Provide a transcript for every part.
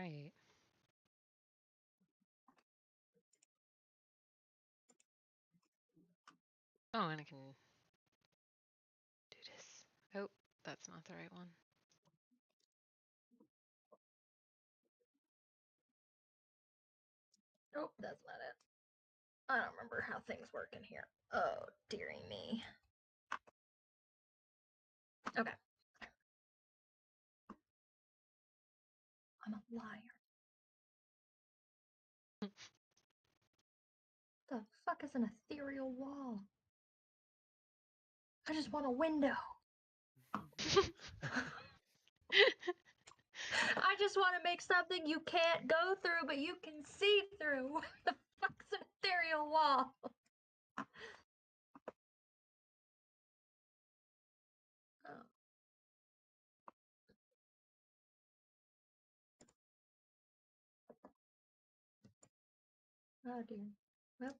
right. Oh, and I can do this. Oh, that's not the right one. Nope, that's not it. I don't remember how things work in here. Oh, dearie me. Okay. I'm a liar. The fuck is an ethereal wall? I just want a window. I just want to make something you can't go through, but you can see through. What the fuck's an ethereal wall? Oh. Oh dear. Well,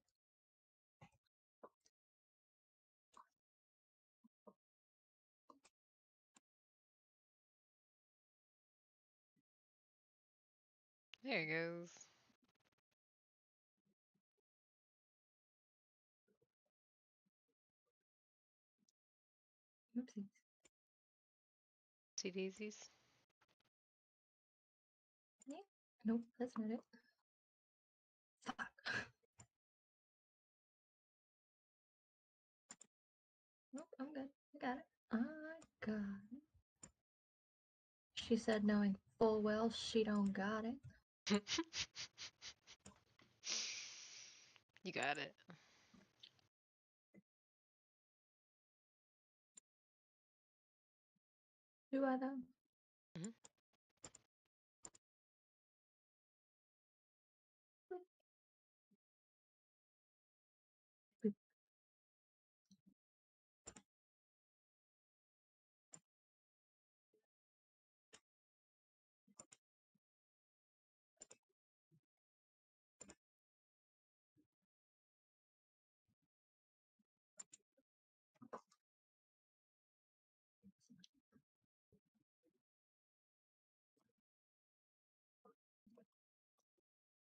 There it goes. oopsies. See daisies? Yeah. Nope, that's not it. Fuck. Nope, I'm good. I got it. I got it. She said, knowing full well she don't got it. You got it. Do I though? Mhm.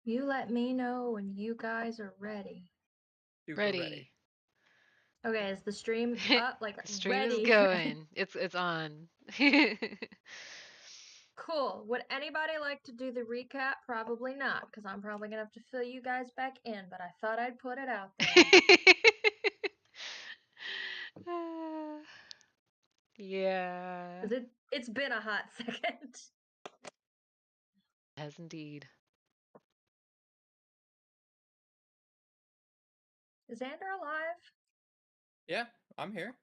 You let me know when you guys are ready. Super Ready. Okay, is the stream up? Like The stream ready? is going. It's on. Cool. Would anybody like to do the recap? Probably not, because I'm probably gonna have to fill you guys back in, but I thought I'd put it out there. Yeah. 'Cause it's been a hot second. Has indeed. Is Xander alive? Yeah, I'm here.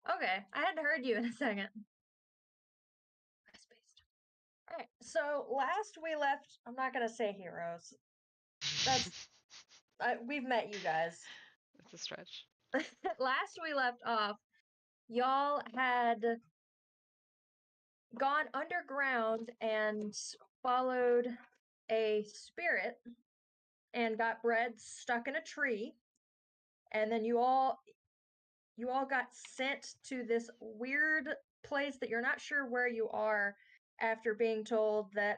Okay, I hadn't heard you in a second. Alright, so last we left, I'm not gonna say heroes. That's we've met you guys. It's a stretch. Last we left off, y'all had gone underground and followed a spirit and got bread stuck in a tree, and then you all got sent to this weird place that you're not sure where you are after being told that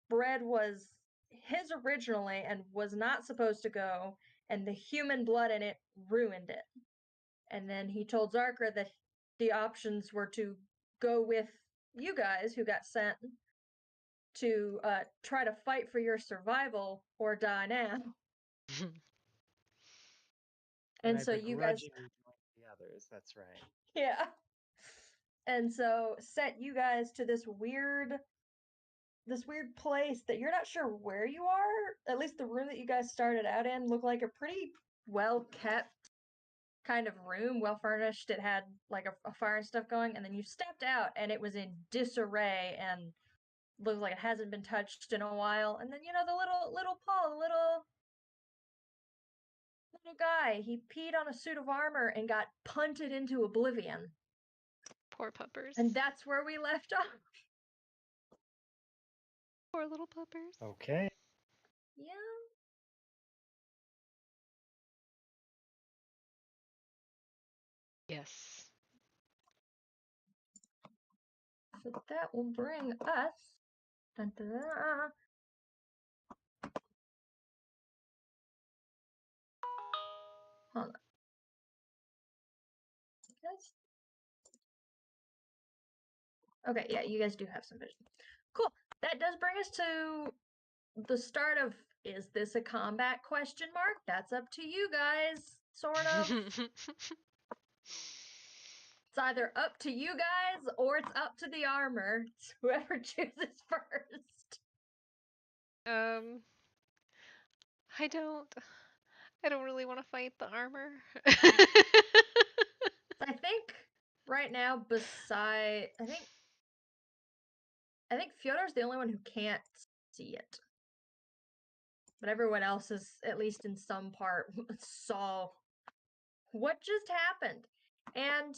bread was his originally and was not supposed to go, and the human blood in it ruined it. And then he told Zarkra that the options were to go with you guys who got sent to try to fight for your survival or die now. And I so you guys, begrudgingly joined the others. That's right. yeah. And so sent you guys to this weird place that you're not sure where you are. At least the room that you guys started out in looked like a pretty well kept kind of room, well furnished. It had like a fire and stuff going, and then you stepped out and it was in disarray and looks like it hasn't been touched in a while. And then the little Paul, the little guy, he peed on a suit of armor and got punted into oblivion. Poor puppers. And that's where we left off. Poor little puppers. Okay. Yeah. Yes. So that will bring us dun, dun, dun, Hold on. Yes. Okay, yeah, you guys do have some vision. Cool. That does bring us to the start of, is this a combat question mark? That's up to you guys, sort of. It's either up to you guys or it's up to the armor. It's whoever chooses first. I don't really want to fight the armor. I think right now, I think Fyodor's the only one who can't see it. But everyone else is, at least in some part, saw what just happened. And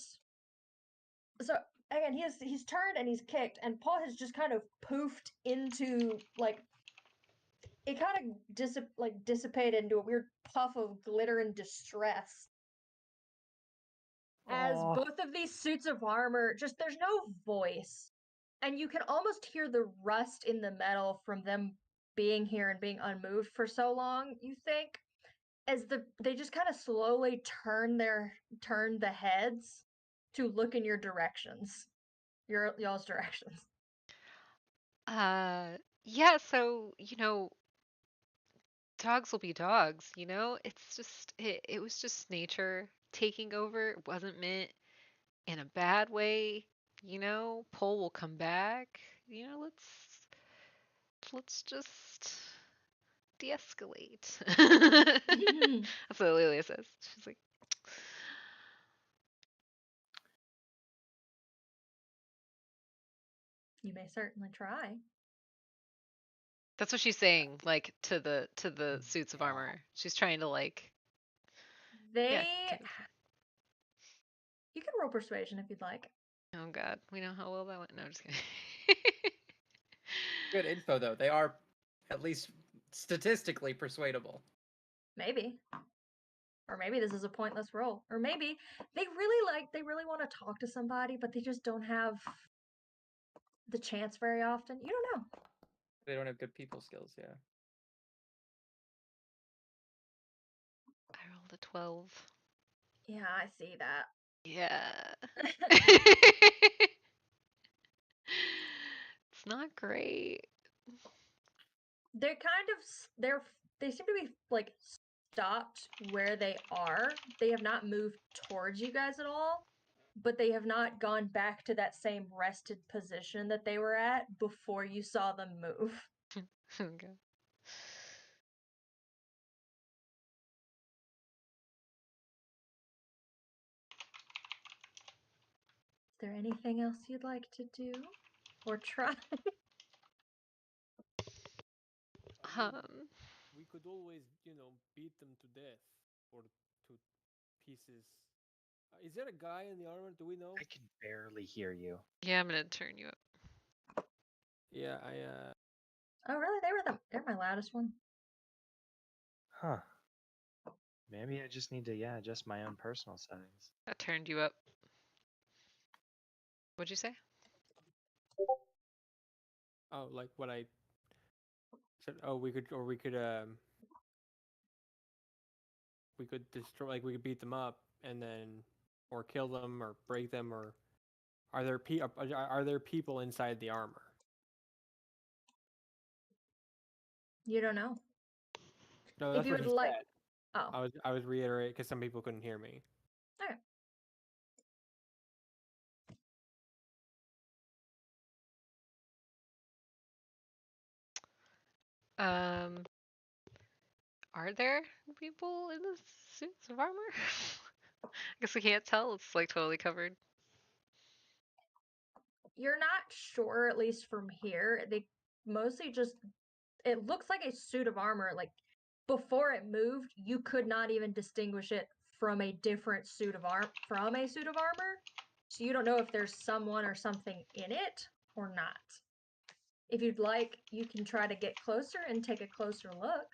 so again, he's turned and he's kicked, and Paul has just kind of poofed into, like, it kind of dissipated into a weird puff of glitter and distress. As Aw. both of these suits of armor, just there's no voice. And you can almost hear the rust in the metal from them being here and being unmoved for so long, you think. As they just kind of slowly turn the heads to look in your directions. Y'all's directions. Yeah, so, dogs will be dogs, It's just it was just nature taking over. It wasn't meant in a bad way, Pole will come back. Let's just de-escalate. That's what Lilia says. She's like, You may certainly try. that's what she's saying, like to the suits of armor. She's trying to They kind of- You can roll persuasion if you'd like. Oh god, we know how well that went. No, I'm just kidding. Good info though. They are at least statistically persuadable. Maybe. Or maybe this is a pointless roll. Or maybe they really want to talk to somebody, but they just don't have the chance very often. You don't know. They don't have good people skills, yeah. I rolled a 12. Yeah, I see that. Yeah. It's not great. They're kind of they seem to be like stopped where they are. They have not moved towards you guys at all, but they have not gone back to that same rested position that they were at before you saw them move. Okay. Is there anything else you'd like to do or try? We could always, beat them to death or to pieces. Is there a guy in the armor? Do we know? I can barely hear you. Yeah, I'm gonna turn you up. Yeah, Oh, really? They're my loudest one. Huh. Maybe I just need to, adjust my own personal settings. I turned you up. What'd you say? Oh, like what I said. Oh, we could destroy, like we could beat them up and then, or kill them or break them, or are there people inside the armor? You don't know. No, If that's you what would she like, said. oh, I was reiterating because some people couldn't hear me. okay. Are there people in the suits of armor? I guess we can't tell. It's like totally covered. You're not sure, at least from here. They mostly just, it looks like a suit of armor. Like, before it moved, you could not even distinguish it from a different suit of armor. So you don't know if there's someone or something in it or not. If you'd like, you can try to get closer and take a closer look.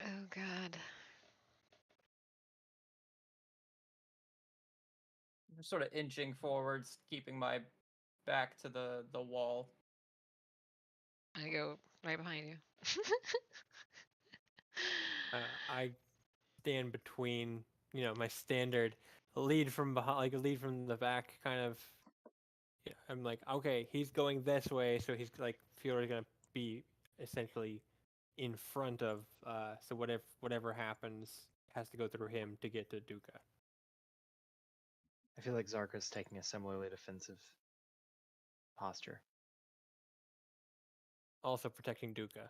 Oh god. I'm sort of inching forwards, keeping my back to the wall. I go right behind you. I stand between, my standard lead from behind, like a lead from the back, kind of. Yeah, I'm like, okay, he's going this way, so he's like, Fiora's gonna be essentially in front of. So whatever happens has to go through him to get to Duca. I feel like Zarka's taking a similarly defensive posture. Also protecting Duca.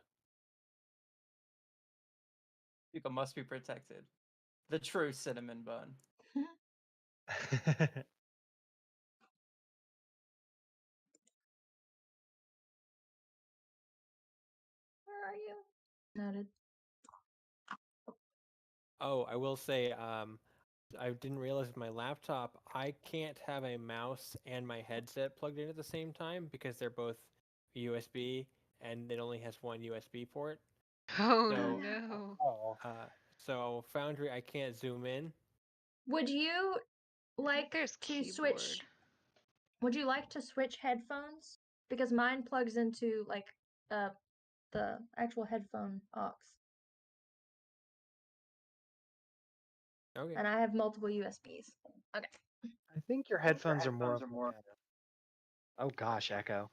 People must be protected. The true cinnamon bun. Where are you? Noted. Oh, I will say, I didn't realize with my laptop I can't have a mouse and my headset plugged in at the same time because they're both USB and it only has one USB port. Oh So, no. Oh, so Foundry, I can't zoom in. Would you I think like there's to keyboard. switch? Would you like to switch headphones? Because mine plugs into like the actual headphone aux, Okay. and I have multiple USBs. Okay. I think your headphones are more. Oh gosh, Echo.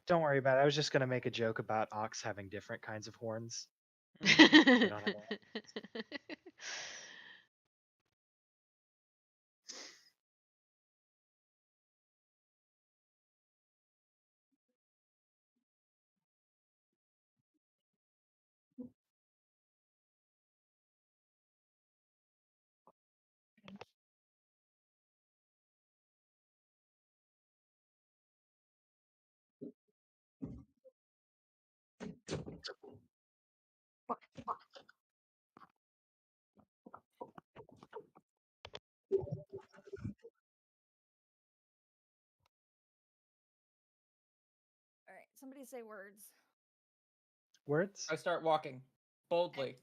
Don't worry about it. I was just gonna make a joke about ox having different kinds of horns. They don't have All right. Somebody say words. words. I start walking boldly.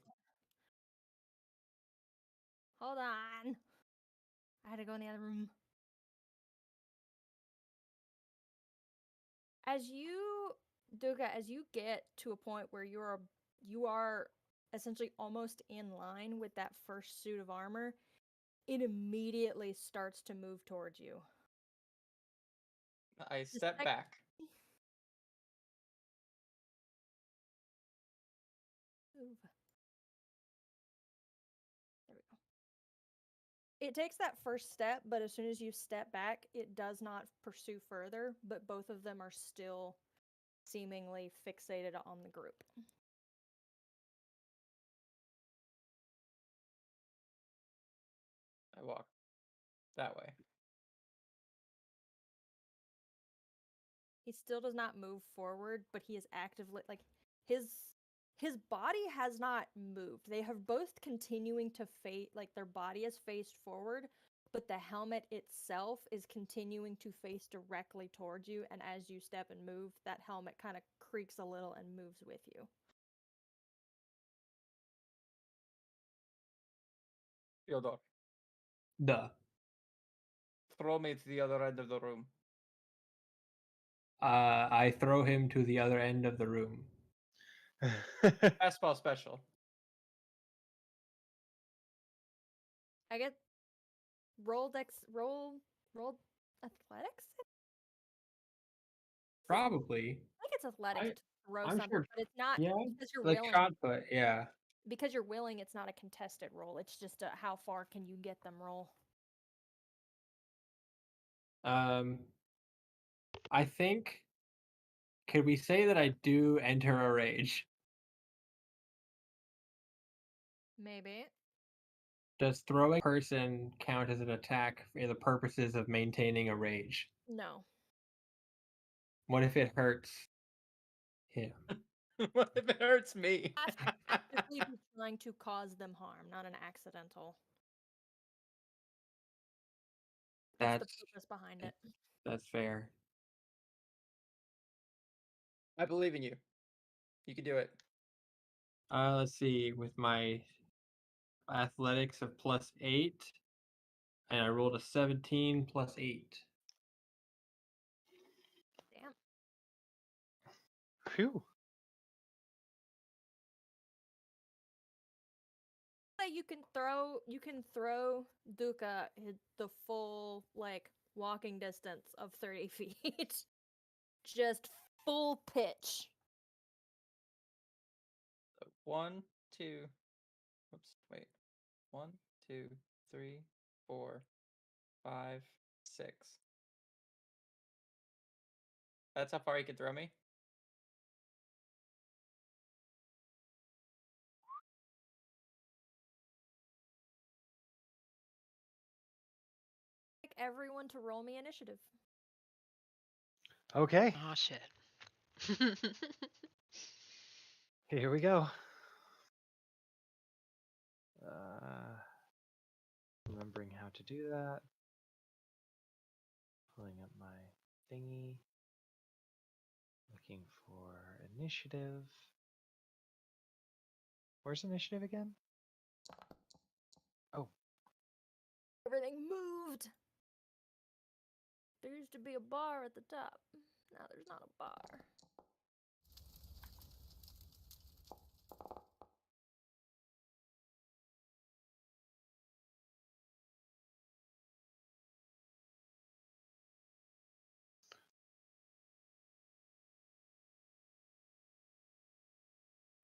Hold on. I had to go in the other room. As you, Duca, as you get to a point where you are essentially almost in line with that first suit of armor, it immediately starts to move towards you. I step back. Move. There we go. It takes that first step, but as soon as you step back, it does not pursue further, but both of them are still seemingly fixated on the group. I walk that way. He still does not move forward, but he is actively like his body has not moved. They have both continuing to face like their body is faced forward, but the helmet itself is continuing to face directly towards you, and as you step and move, that helmet kind of creaks a little and moves with you. Fyodor, Duh. throw me to the other end of the room. I throw him to the other end of the room. Fastball special. I get roll athletics? Probably. I think it's athletics I- to throw I'm something, sure- but it's not Yeah, because you're like willing. shot put. Yeah. Because you're willing, it's not a contested roll. It's just a how far can you get them roll. I think. Could we say that I do enter a rage? Maybe. Does throwing a person count as an attack for the purposes of maintaining a rage? No. What if it hurts him? What if it hurts me? Actively be trying to cause them harm, not an accidental. That's the purpose behind it. That's fair. I believe in you. You can do it. Let's see. With my athletics of +8, and I rolled a 17 +8. Damn. Phew. way you can throw Duka the full like walking distance of 30 feet. Just full pitch. 1, 2. Whoops. Wait. 1, 2, 3, 4, 5, 6. That's how far he could throw me. Like everyone to roll me initiative. Okay, Oh shit. here we go. Uh, remembering how to do that. Pulling up my thingy. Looking for initiative. Where's initiative again? Oh, Everything moved. There used to be a bar at the top. Now there's not a bar.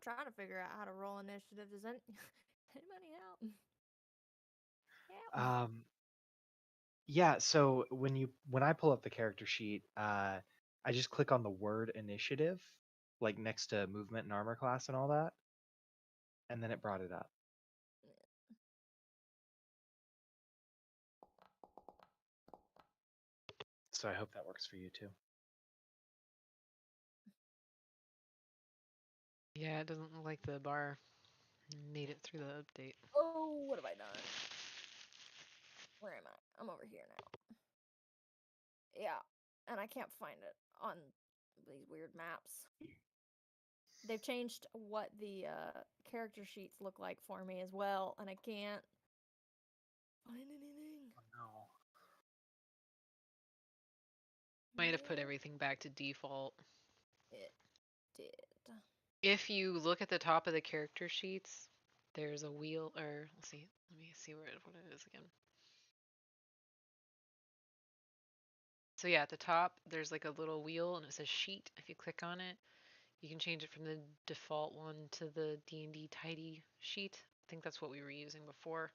Trying to figure out how to roll initiative. Does anybody help? Help. yeah. So when I pull up the character sheet, I just click on the word initiative, like next to movement and armor class and all that, and then it brought it up. So I hope that works for you too. Yeah, it doesn't look like the bar made it through the update. Oh, what have I done? Where am I? I'm over here now. Yeah, and I can't find it on these weird maps. They've changed what the character sheets look like for me as well, and I can't find anything. Oh no. Might have put everything back to default. It did. If you look at the top of the character sheets, there's a wheel, or let's see, let me see what it is again. So yeah, at the top, there's like a little wheel and it says sheet. If you click on it, you can change it from the default one to the D&D tidy sheet. I think that's what we were using before.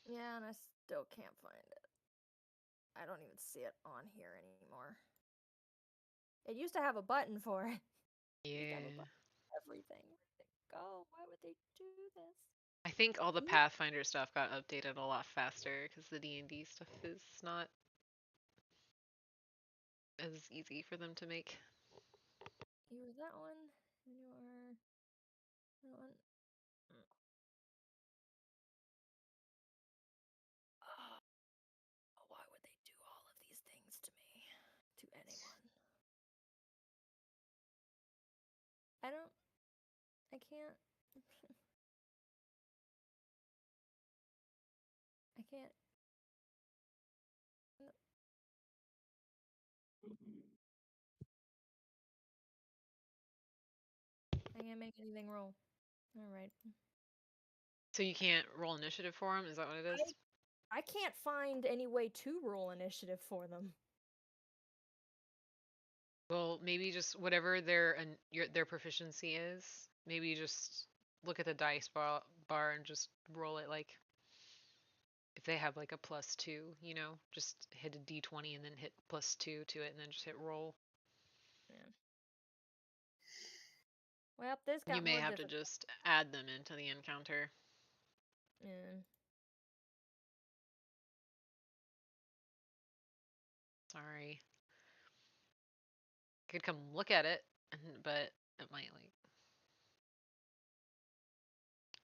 Yeah, and I still can't find it. I don't even see it on here anymore. It used to have a button for it. It used to have a Yeah. button for everything. Where'd it go? Why would they do this? I think all the Ooh. Pathfinder stuff got updated a lot faster because the D&D stuff is not as easy for them to make. You were that one, and you are that one. Oh, why would they do all of these things to me? To anyone? I can't. I can't. I can't make anything roll. All right. So you can't roll initiative for them? Is that what it is? I can't find any way to roll initiative for them. Well, maybe just whatever their proficiency is. Maybe just look at the dice bar and just roll it like if they have like a +2, you know, just hit a d20 and then hit +2 to it and then just hit roll. Yeah. Well, this got You may more have to difficult. just add them into the encounter. Yeah. Sorry. Could come look at it, but it might like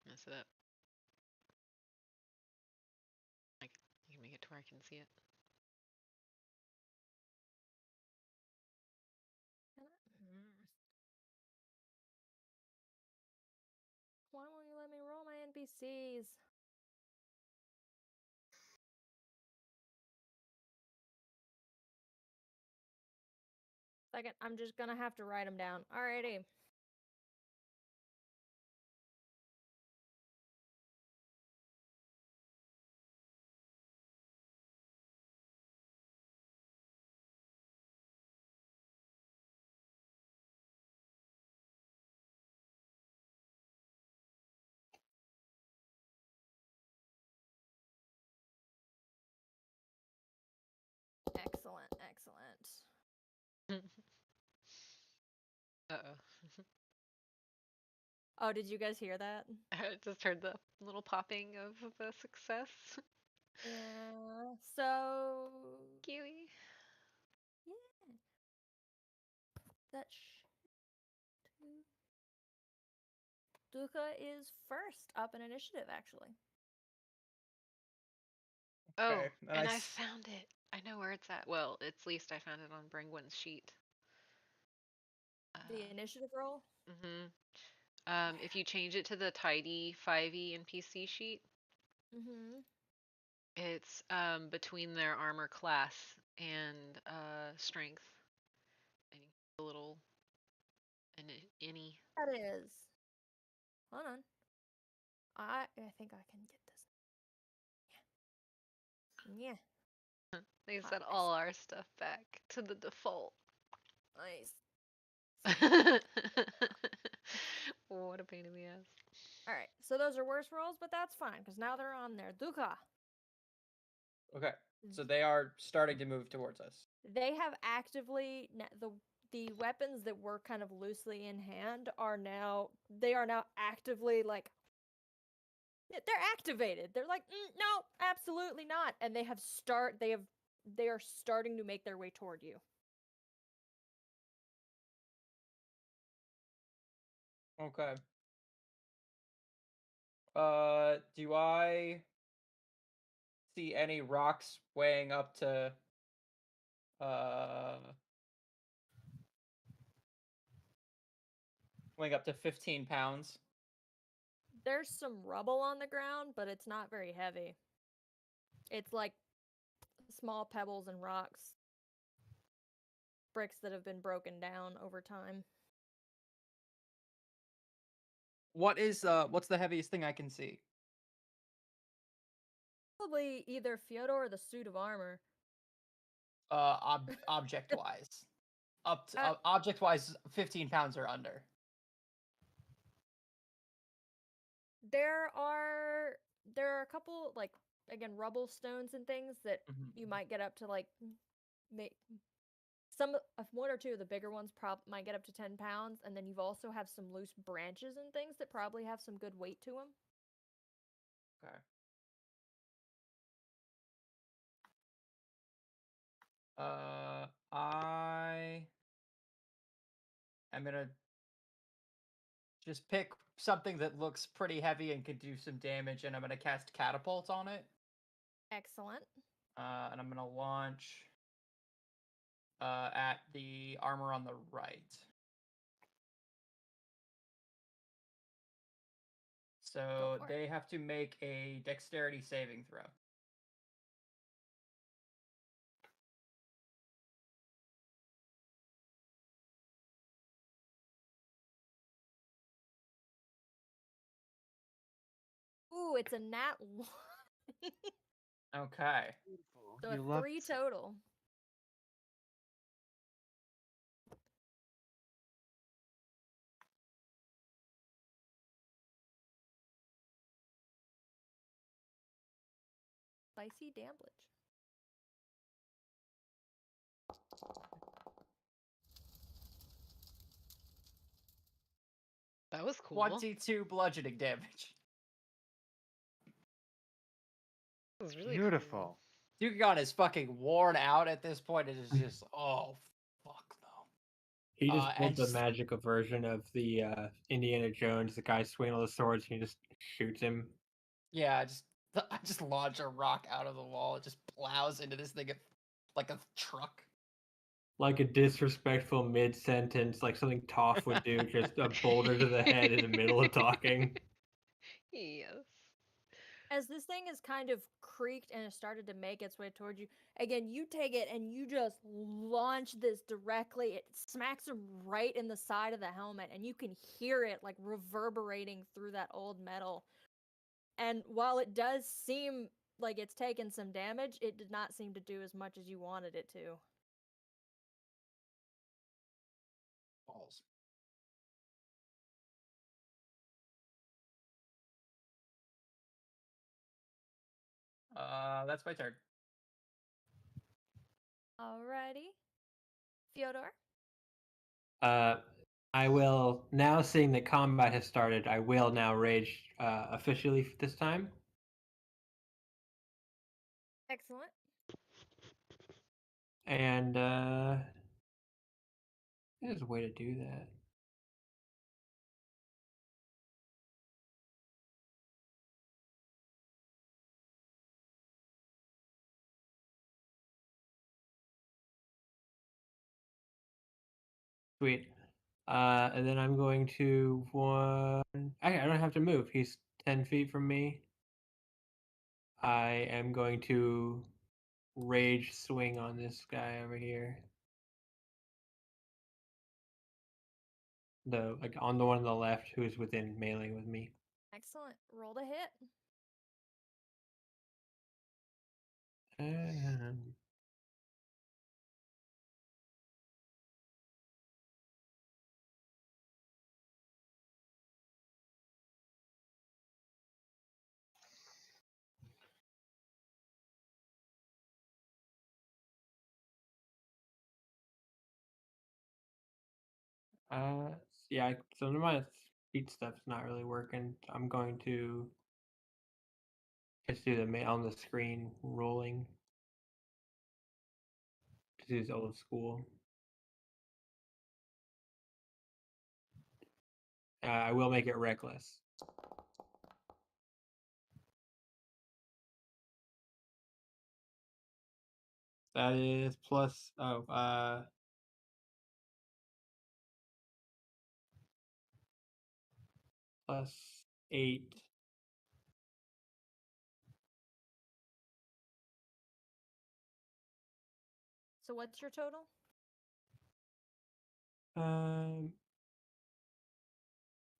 mess it up. Like you can make it to where I can see it. Why won't you let me roll my NPCs? Second, I'm just gonna have to write them down. Alrighty. Excellent, excellent. Uh-oh. Oh, did you guys hear that? I just heard the little popping of the success. Yeah. So Kiwi. yeah, that's Duka is first up in initiative, actually. Oh, Okay, and I s- found it. I know where it's at. Well, at least I found it on Brengwen's sheet. The initiative roll. If you change it to the tidy 5e NPC sheet, Mm-hmm. it's between their armor class and strength. And a little any. That is. Hold on. I think I can get this. Yeah. They Hot set mess. all our stuff back to the default. Nice. What a pain in the ass. All right. So those are worse rolls, but that's fine because now they're on there. Duka. okay. So they are starting to move towards us. They have actively the weapons that were kind of loosely in hand are now actively like they're activated. They're like no, absolutely not, and they are starting to make their way toward you. Okay. Do I see any rocks weighing up to uh 15 pounds? There's some rubble on the ground, but it's not very heavy. It's like small pebbles and rocks, bricks that have been broken down over time. What's the heaviest thing I can see? Probably either Fyodor or the suit of armor. Object wise. Up to Uh, object wise 15 pounds or under. There are a couple like again rubble stones and things that you might get up to like some of one or two of the bigger ones might get up to 10 pounds, and then you've also have some loose branches and things that probably have some good weight to them. Okay. I am gonna just pick something that looks pretty heavy and could do some damage, and I'm gonna cast catapult on it. Excellent. And I'm gonna launch at the armor on the right. So for it. they have to make a dexterity saving throw. Ooh, it's a nat 1. Okay. Beautiful. So You a love 3 to see it. total. Spicy damage. That was cool. 22 bludgeoning damage. That was really Beautiful. Dukagon is fucking worn out at this point. It is just, oh, fuck no. He just pulled and the just- magical version of the Indiana Jones, the guy swinging all the swords, and he just shoots him. Yeah, I just launch a rock out of the wall. It just plows into this thing like a truck. Like a disrespectful mid sentence, like something Toph would do, just a boulder to the head in the middle of talking. Yes. As this thing has kind of creaked and has started to make its way towards you, again, you take it and you just launch this directly. It smacks him right in the side of the helmet, and you can hear it like reverberating through that old metal. And while it does seem like it's taken some damage, it did not seem to do as much as you wanted it to. Balls. That's my turn. Alrighty. Fyodor? I will now, seeing that combat has started, I will now rage officially this time. Excellent. And there's a way to do that. Sweet. And then I'm going to I don't have to move. He's 10 feet from me. I am going to rage swing on this guy over here. On the one on the left who's within melee with me. Excellent. Roll to hit. Um, yeah, some of my speed stuff's not really working. I'm going to just do the on the screen rolling. Just use old school. I will make it reckless. That is plus plus 8. So what's your total?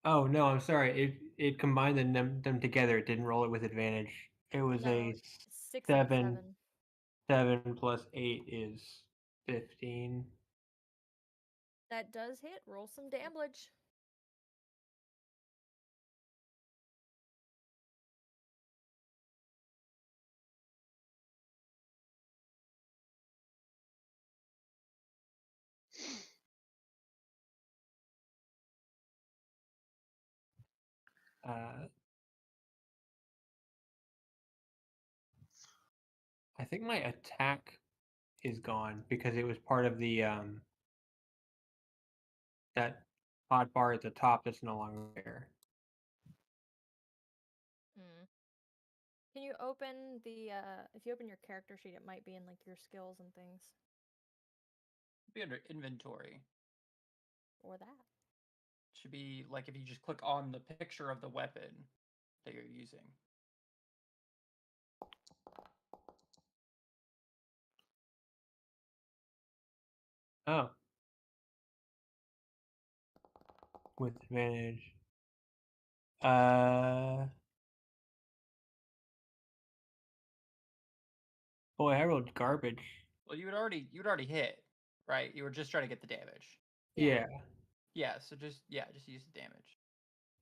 Oh no, I'm sorry. It combined them together. It didn't roll it with advantage. It was No, a 6 and 7. 7. 7 plus 8 is 15. That does hit. Roll some damage. I think my attack is gone because it was part of the that hot bar at the top that's no longer there. Mm. Can you open the if you open your character sheet, it might be in like your skills and things. Be under inventory. Or that. Should be like if you just click on the picture of the weapon that you're using. Oh. With advantage. Boy, I rolled garbage. Well, you'd already hit, right? You were just trying to get the damage. Yeah. Yeah, so just use the damage.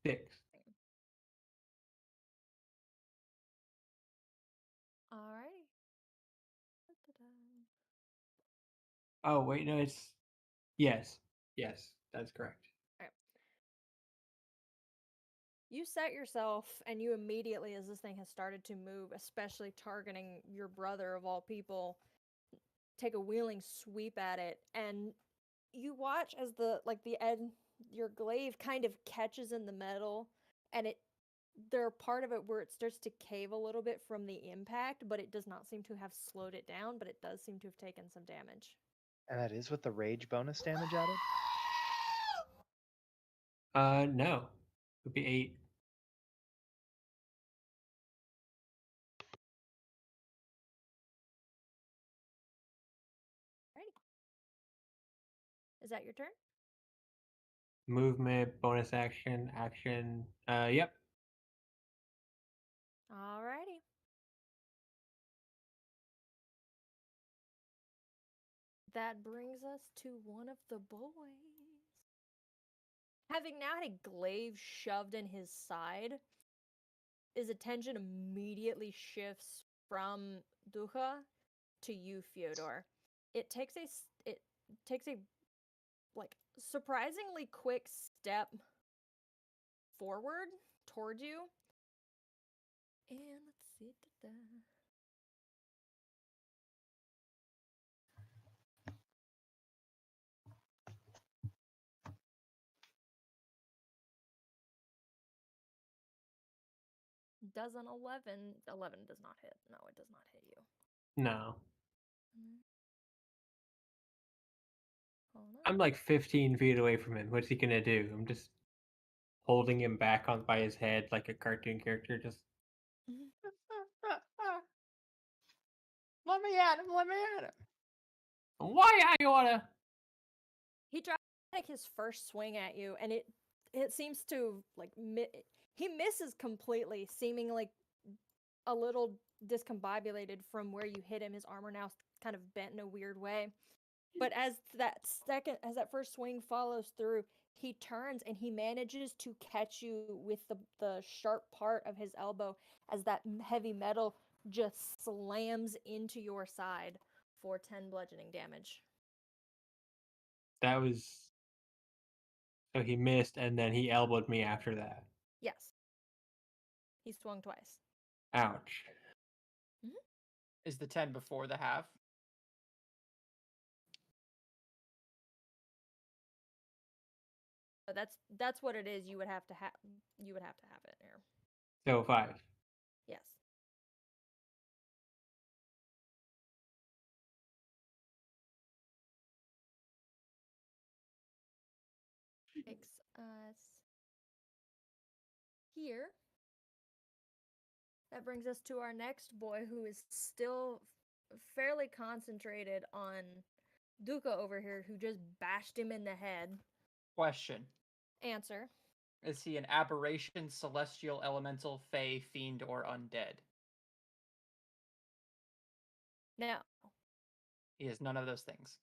6. Alrighty. Oh wait, no, it's yes, that's correct. You set yourself, and you immediately, as this thing has started to move, especially targeting your brother of all people, take a wheeling sweep at it, and you watch as your glaive kind of catches in the metal, and there's part of it where it starts to cave a little bit from the impact, but it does not seem to have slowed it down, but it does seem to have taken some damage. And that is with the rage bonus damage added? No. It would be 8. Is that your turn? Movement, bonus action. Yep. Alrighty. That brings us to one of the boys. Having now had a glaive shoved in his side, his attention immediately shifts from Duha to you, Fyodor. it takes a like surprisingly quick step forward toward you. And let's see. Does an 11. 11 does not hit. No, it does not hit you. No. Hold on. I'm like 15 feet away from him. What's he gonna do? I'm just holding him back on by his head like a cartoon character. Just Let me at him. Let me at him. why I wanna? He tries to take his first swing at you, and it seems to like he misses completely, seeming like a little discombobulated from where you hit him. His armor now kind of bent in a weird way. But as that first swing follows through, he turns and he manages to catch you with the sharp part of his elbow as that heavy metal just slams into your side for 10 bludgeoning damage. That was. So he missed, and then he elbowed me after that. Yes. He swung twice. Ouch. Is the 10 before the half? That's what it is. You would have to have it here. So 5. Yes. Takes us here. That brings us to our next boy, who is still fairly concentrated on Duca over here, who just bashed him in the head. Question. Answer. Is he an aberration, celestial, elemental, fey, fiend, or undead? No. He is none of those things.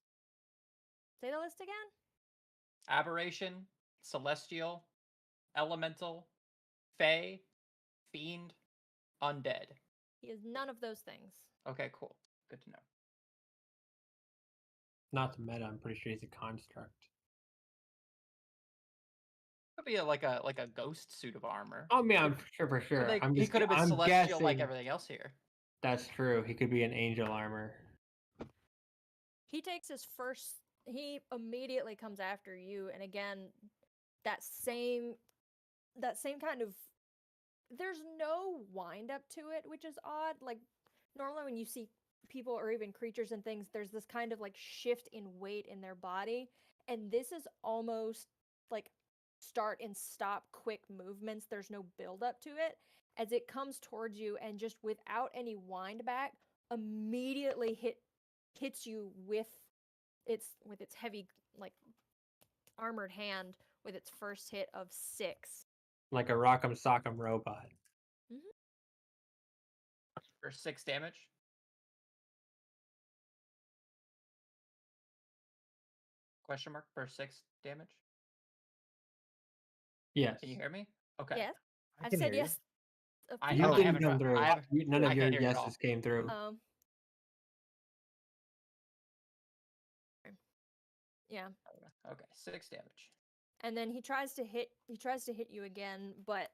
Say the list again? Aberration, celestial, elemental, fey, fiend, undead. He is none of those things. Okay, cool. Good to know. Not the meta. I'm pretty sure he's a construct. Could be like a ghost suit of armor. Oh man, I'm sure for sure. Like, I'm he just. could have been I'm celestial like guessing everything else here. That's true. He could be an angel armor. He takes his first. He immediately comes after you, and again, that same kind of. There's no wind up to it, which is odd. Like normally when you see people or even creatures and things, there's this kind of like shift in weight in their body, and this is almost like start and stop quick movements. There's no build up to it as it comes towards you, and just without any wind back, immediately hits you with its heavy like armored hand with its first hit of 6. Like a Rock'em Sock'em robot. For 6 damage. Question mark for 6 damage. Yes. Can you hear me? Okay. Yes, I I've can said hear you. yes. I You haven't- didn't haven't come tried- through. I haven't- None I of your can't hear you at all. yeses came through. Yeah. Okay, 6 damage. And then he tries to hit you again, but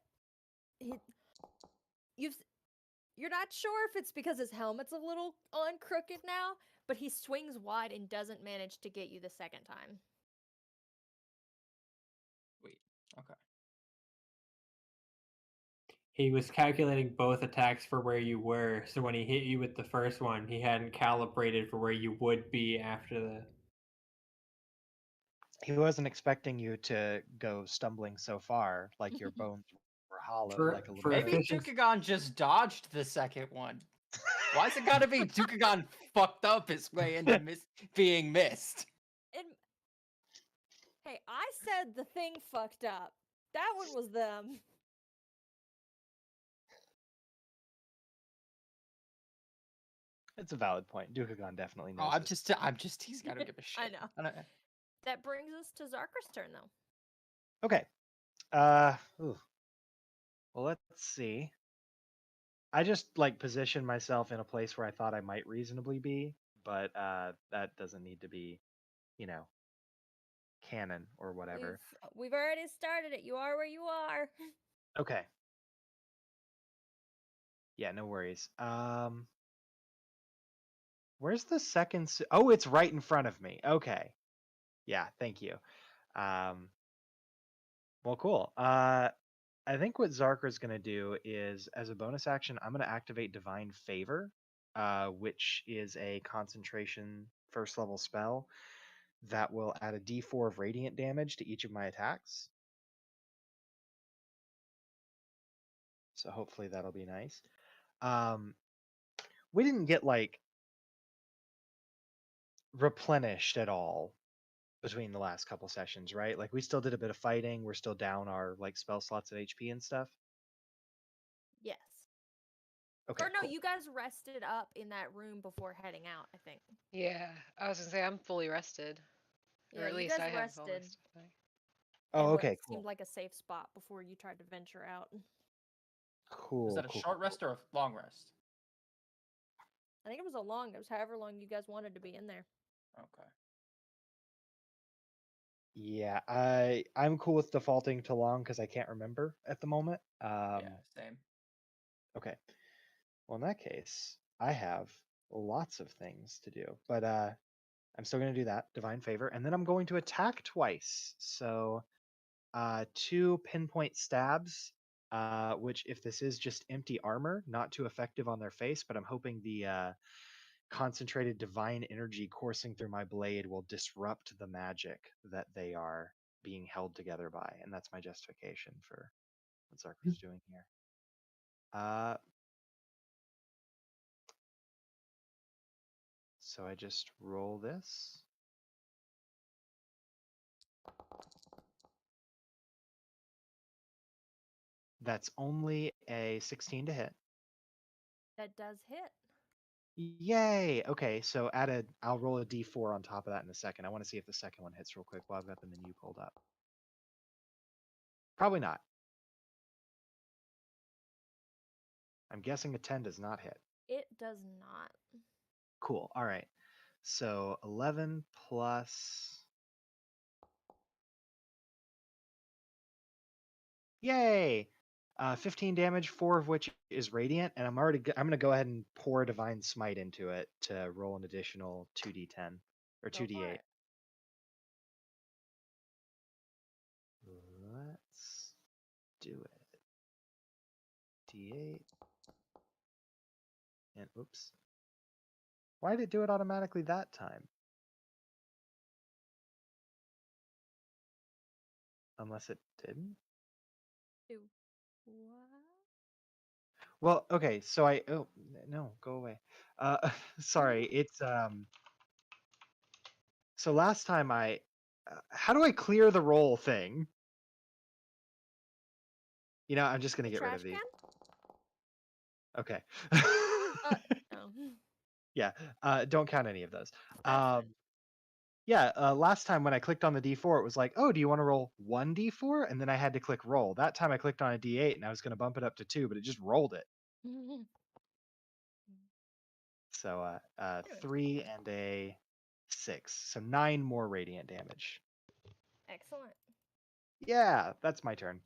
you're not sure if it's because his helmet's a little on crooked now, but he swings wide and doesn't manage to get you the second time. Sweet. Okay. He was calculating both attacks for where you were, so when he hit you with the first one, he hadn't calibrated for where you would be after the. He wasn't expecting you to go stumbling so far, like your bones were hollow, For- like a little for bit. Maybe efficiency- Dukagon just dodged the second one. Why's it gotta be Dukagon fucked up his way into being missed? Hey, I said the thing fucked up. That one was them. It's a valid point. Dukagon definitely knows. Oh, this. he's gotta give a shit. I know. That brings us to Zarkar's turn, though. Okay. Ooh. Well, let's see. I just like positioned myself in a place where I thought I might reasonably be, but that doesn't need to be, you know, canon or whatever. We've already started it. You are where you are. Okay. Yeah, no worries. Where's the second? Oh, it's right in front of me. Okay. Yeah, thank you. Well, cool. I think what Zarkar's going to do is, as a bonus action, I'm going to activate Divine Favor, which is a concentration first level spell that will add a d4 of radiant damage to each of my attacks. So hopefully that'll be nice. We didn't get like replenished at all between the last couple sessions, right? Like we still did a bit of fighting. We're still down our like spell slots of HP and stuff. Yes. Okay. Or no, cool. you guys rested up in that room before heading out, I think. Yeah, I was gonna say I'm fully rested, or Yeah, at you least guys I have all my rested. stuff back. Oh, in what okay. Cool. seemed like a safe spot before you tried to venture out. Cool. Is that a cool, short cool, rest or a long rest? I think it was it was however long you guys wanted to be in there. Okay. Yeah, I'm cool with defaulting to long because I can't remember at the moment. Yeah, same. Okay. Well, in that case, I have lots of things to do, but I'm still going to do that, Divine Favor, and then I'm going to attack twice. So 2 pinpoint stabs, which if this is just empty armor, not too effective on their face, but I'm hoping the concentrated divine energy coursing through my blade will disrupt the magic that they are being held together by, and that's my justification for what Zarkar's doing here. So I just roll this. That's only a 16 to hit. That does hit. Yay! Okay, so I'll roll a d4 on top of that in a second. I want to see if the second one hits real quick while I've got the menu pulled up. Probably not. I'm guessing a 10 does not hit. It does not. Cool. All right. So 11 plus. Yay! 15 damage, 4 of which is radiant, and I'm going to go ahead and pour a divine smite into it to roll an additional 2d10 or Go for 2d8. it. Let's do it. D8. And oops. Why did it do it automatically that time? Unless it didn't? Do what? Well, okay, so no, go away. Sorry, it's so last time how do I clear the roll thing? You know, I'm just gonna The get rid trash of these. can? Okay. No. Yeah, don't count any of those. That's fine. Yeah, last time when I clicked on the D4, it was like, oh, do you want to roll 1 D4? And then I had to click roll. That time I clicked on a D8 and I was going to bump it up to 2, but it just rolled it. So 3 and a 6. So 9 more radiant damage. Excellent. Yeah, that's my turn.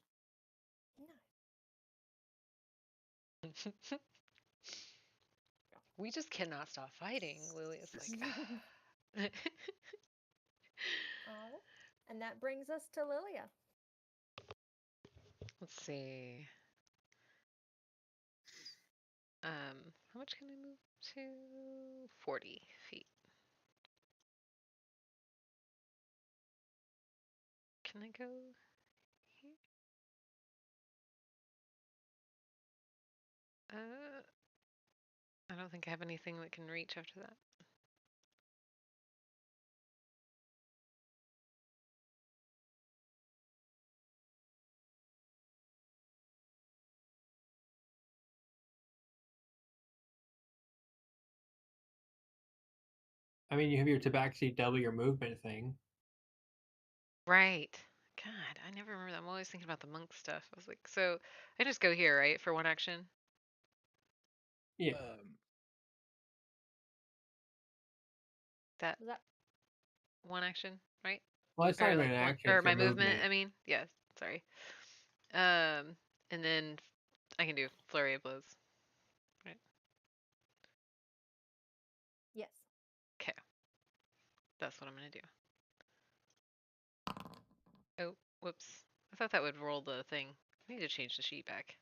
We just cannot stop fighting. Lily is like. Oh, and that brings us to Lilia. Let's see. How much can I move to? 40 feet. Can I go here? I don't think I have anything that can reach after that. I mean, you have your tabaxi double your movement thing. Right. God, I never remember that. I'm always thinking about the monk stuff. I was like, so I just go here, right, for one action? Yeah. That Was that one action, right? Well, it's Or not even like an one, action. or It's my your movement. I mean, yeah. Sorry. And then I can do flurry of blows. yes? Okay, that's what I'm gonna do. Oh, whoops. I thought that would roll the thing. I need to change the sheet back.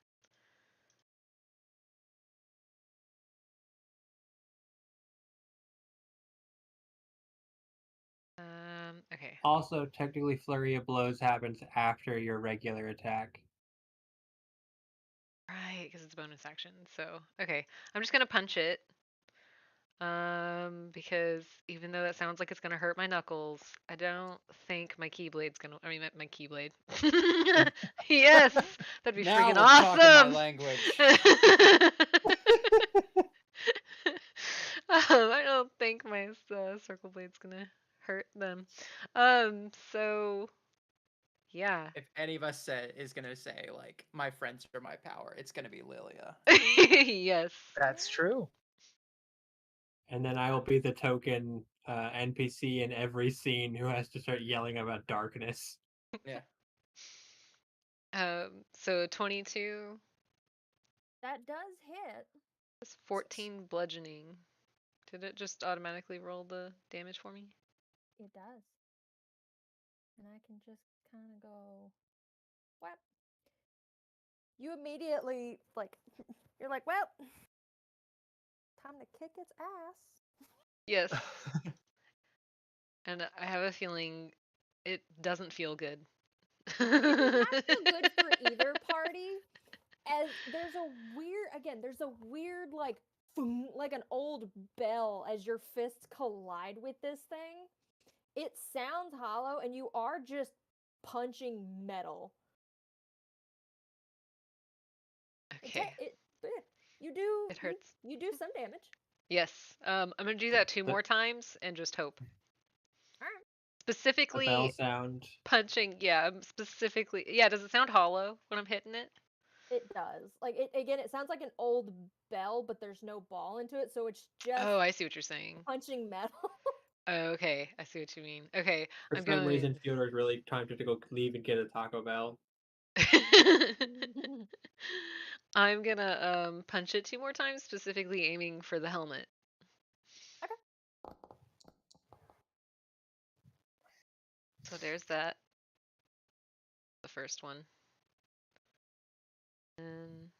Okay. Also, technically, flurry of blows happens after your regular attack. Right, because it's a bonus action. So, okay. I'm just gonna punch it. Because even though that sounds like it's gonna hurt my knuckles, I don't think my keyblade's gonna. I mean, my keyblade. Yes, that'd be Now freaking we're talking my awesome. language. I don't think my circle blade's gonna hurt them. So yeah. If any of us is gonna say like my friends are my power, it's gonna be Lilia. Yes. That's true. And then I will be the token NPC in every scene who has to start yelling about darkness. Yeah. So 22 That does hit. is 14 bludgeoning. Did it just automatically roll the damage for me? It does. And I can just kind of go, what? You immediately, like, you're like, well, time to kick its ass. Yes. And I have a feeling it doesn't feel good. It does not feel good for either party. As there's a weird, like, boom, like an old bell as your fists collide with this thing. It sounds hollow, and you are just punching metal. Okay. You do. It hurts. You do some damage. Yes. I'm gonna do that 2 The- more times and just hope. All right. The bell Specifically sound. punching. Yeah. Specifically. Yeah. Does it sound hollow when I'm hitting it? It does. Like it sounds like an old bell, but there's no ball into it, so it's just Oh, I see what you're saying. punching metal. Oh, okay. I see what you mean. Okay. For I'm some going. reason, Fyodor's really tempted to go leave and get a Taco Bell. I'm gonna punch it 2 more times, specifically aiming for the helmet. Okay. So there's that. The first one. And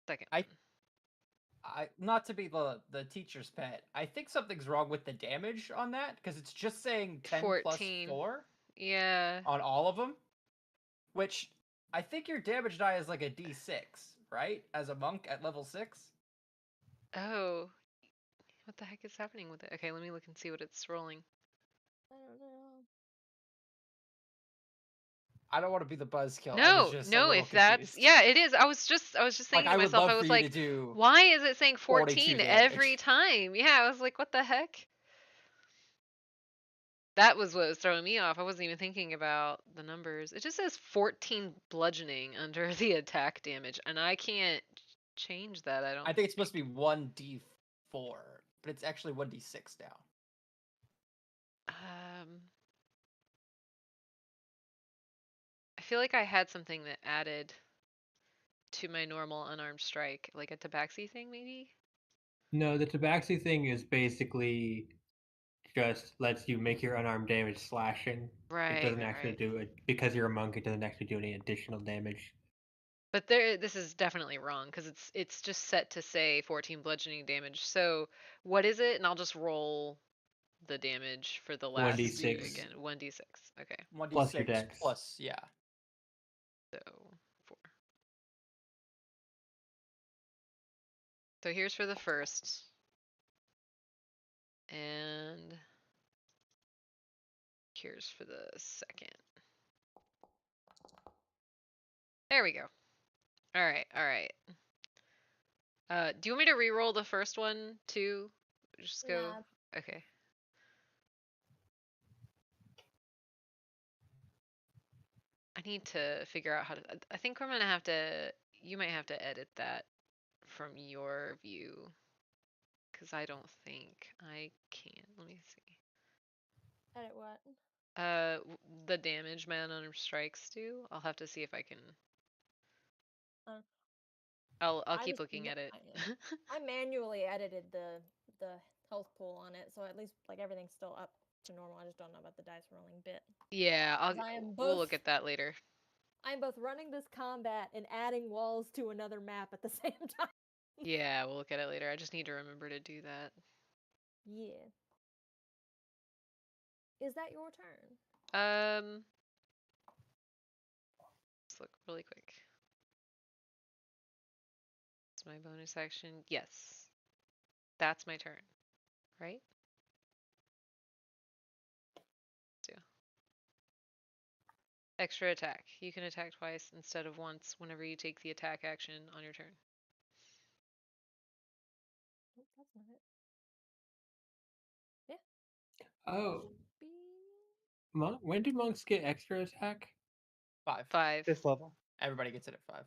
second I- one. Not to be the teacher's pet, I think something's wrong with the damage on that because it's just saying 10 plus 14. 4 Yeah. on all of them, which I think your damage die is like a d6, right? As a monk at level 6. Oh. What the heck is happening with it? Okay, let me look and see what it's rolling. I don't know. I don't want to be the buzzkill. I No, was just a no, little if that's confused. yeah, it is. I was just Like thinking I to would myself, love I for was you like, to do. why is it saying 42 14 damage. every time? Yeah, I was like, what the heck? That was what was throwing me off. I wasn't even thinking about the numbers. It just says 14 bludgeoning under the attack damage, and I can't change that. I don't. I think it's supposed to be 1d4, but it's actually 1d6 now. I feel like I had something that added to my normal unarmed strike, like a tabaxi thing, maybe. No, the Tabaxi thing is basically just lets you make your unarmed damage slashing. Right. It doesn't right, actually right. do it because you're a monk. It doesn't actually do any additional damage. But this is definitely wrong because it's just set to say 14 bludgeoning damage. So what is it? And I'll just roll the damage for the last 1d6. again. 1d6. Okay. 1d6 Plus your dex. plus, yeah. So 4. So here's for the first. And here's for the second. There we go. All right, all right. Do you want me to re-roll the first one too? Just go. Nah. Okay. I need to figure out how to. I think we're gonna have to. You might have to edit that from your view, because I don't think I can. Let me see. Edit what? The damage my unarmed strikes do. I'll have to see if I can. Uh, I'll I keep just looking at it. I manually edited the health pool on it, so at least like everything's still up to normal. I just don't know about the dice rolling bit. Yeah, 'Cause I am we'll look both- at that later. I'm both running this combat and adding walls to another map at the same time. Yeah, we'll look at it later. I just need to remember to do that. Yeah. Is that your turn? Let's look really quick. It's my bonus action. Yes. That's my turn. Right? So. Extra attack. You can attack twice instead of once whenever you take the attack action on your turn. Nope, that's not it. Yeah. Oh, Be... when do monks get extra attack? 5. 5. 5th level. Everybody gets it at 5.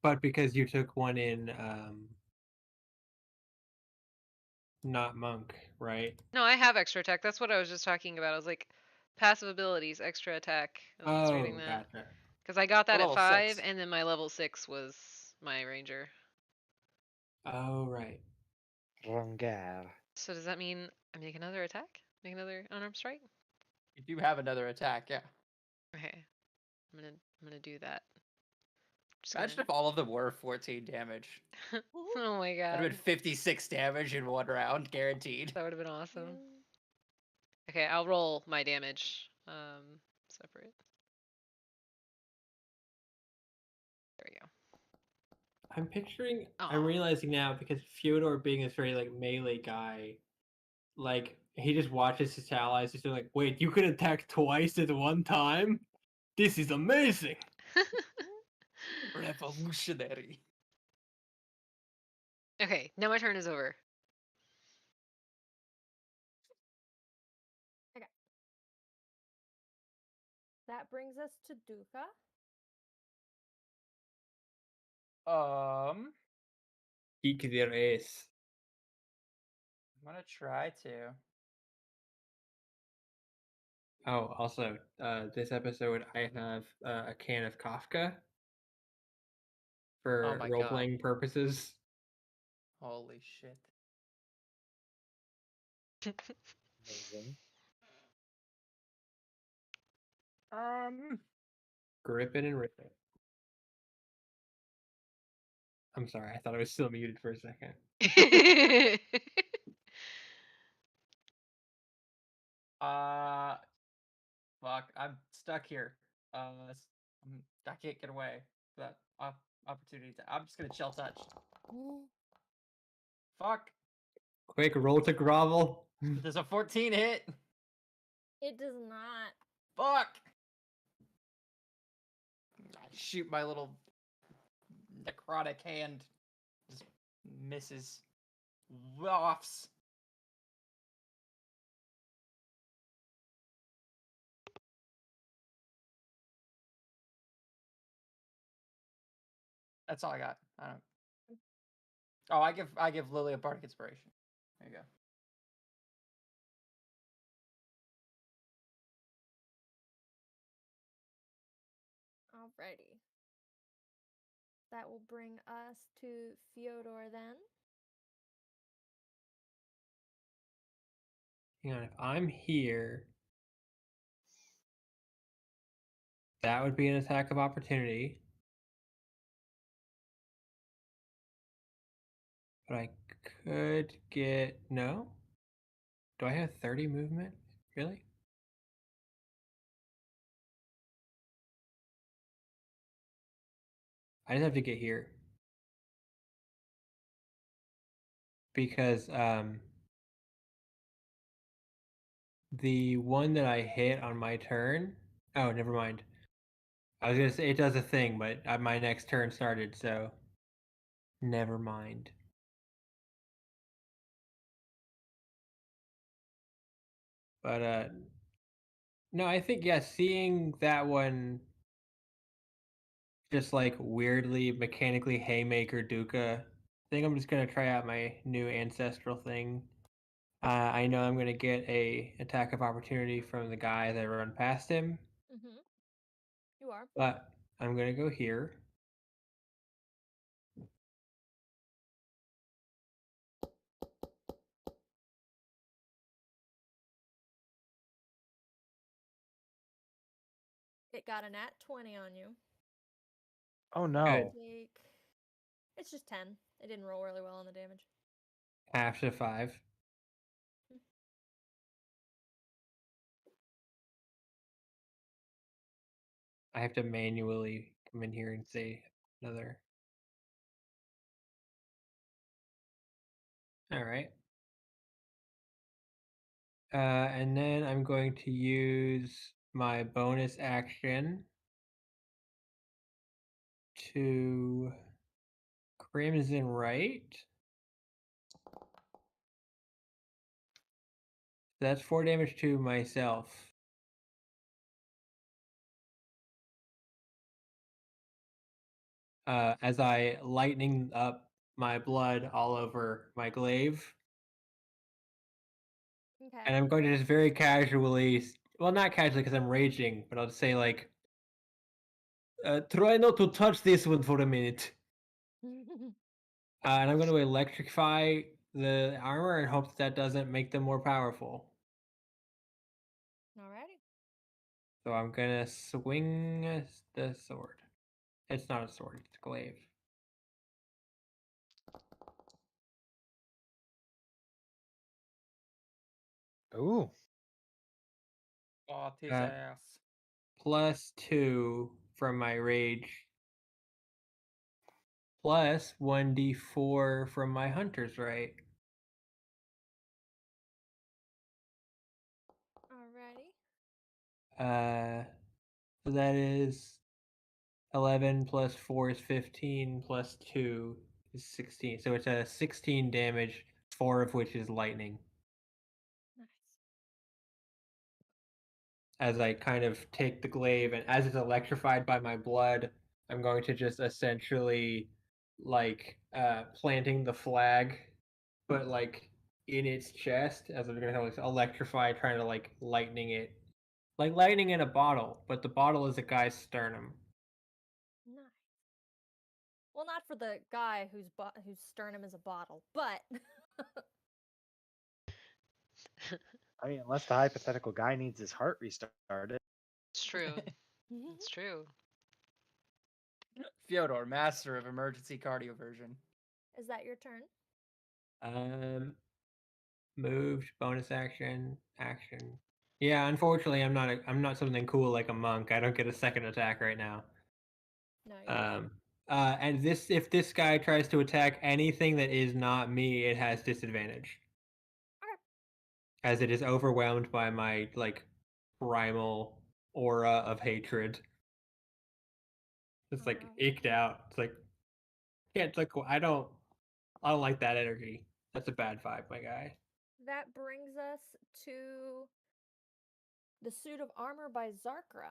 But because you took one in not monk, right? No, I have extra attack. That's what I was just talking about. I was like, passive abilities, extra attack. I was just Oh, reading that. gotcha. Because I got that at level 5, 6. and then my level 6 was my ranger. Oh, right. Rongar. So does that mean I make another attack? Make another unarmed strike? You do have another attack, yeah. Okay. I'm gonna do that. Just Imagine gonna... if all of them were 14 damage. Oh my god. That'd have been 56 damage in one round, guaranteed. That would have been awesome. Yeah. Okay, I'll roll my damage. Separate. There we go. I'm picturing. Aw. I'm realizing now because Fyodor being this very like melee guy, like he just watches his allies. He's like, "Wait, you can attack twice at one time? This is amazing!" Revolutionary. Okay, now my turn is over. That brings us to Duka. Kick their ass. I'm gonna try to. Oh, also, this episode I have a can of Kafka for my role God. playing purposes. Holy shit. Amazing. Grip it and rip it. I'm sorry, I thought I was still muted for a second. Fuck, I'm stuck here. I can't get away. That opportunity. I'm just gonna chill touch. Fuck. Quick, roll to grovel. There's a 14 hit. It does not. Fuck. I shoot my little necrotic hand. Just misses. Wafts. That's all I got. I don't. Oh, I give Lily a bardic inspiration. There you go. Alrighty. That will bring us to Fyodor then. Hang on, if I'm here, that would be an attack of opportunity. But I could get no. Do I have 30 movement? Really? I just have to get here. Because the one that I hit on my turn. Oh, never mind. I was gonna say it does a thing, but my next turn started, so never mind. But no, I think yeah, seeing that one just like weirdly mechanically haymaker Duka think I'm just gonna try out my new ancestral thing. I know I'm gonna get a attack of opportunity from the guy that run past him, Mm-hmm. You are. but I'm gonna go here. It got a nat 20 on you. Oh no. Take. It's just 10. It didn't roll really well on the damage. Half to 5. I have to manually come in here and say another. All right. And then I'm going to use my bonus action to Crimson Right. That's 4 damage to myself. As I lightning up my blood all over my glaive. Okay. And I'm going to just very casually, well, not casually because I'm raging, but I'll just say, like, try not to touch this one for a minute. And I'm going to electrify the armor and hope that doesn't make them more powerful. Alrighty. So I'm going to swing the sword. It's not a sword, it's a glaive. Ooh. Off his Uh, ass. +2 from my rage. Plus 1d4 from my hunter's right. Alrighty. So that is 11 plus 4 is 15 plus 2 is 16. So it's a 16 damage, 4 of which is lightning. Nice. As I kind of take the glaive and as it's electrified by my blood, I'm going to just essentially like planting the flag, but like in its chest as I'm gonna like electrify, trying to like lightning it. Like lightning in a bottle, but the bottle is a guy's sternum. Nice. Well, not for the guy whose sternum is a bottle, but I mean, unless the hypothetical guy needs his heart restarted. It's true. It's true. Fyodor, master of emergency cardioversion. is that your turn? Moved, bonus action, action. Yeah, unfortunately, I'm not something cool like a monk. I don't get a second attack right now. No, you don't. And if this guy tries to attack anything that is not me, it has disadvantage. Okay. As it is overwhelmed by my like primal aura of hatred. It's like Alright. icked out. It's like can't like I don't like that energy. That's a bad vibe, my guy. That brings us to the suit of armor by Zarkra.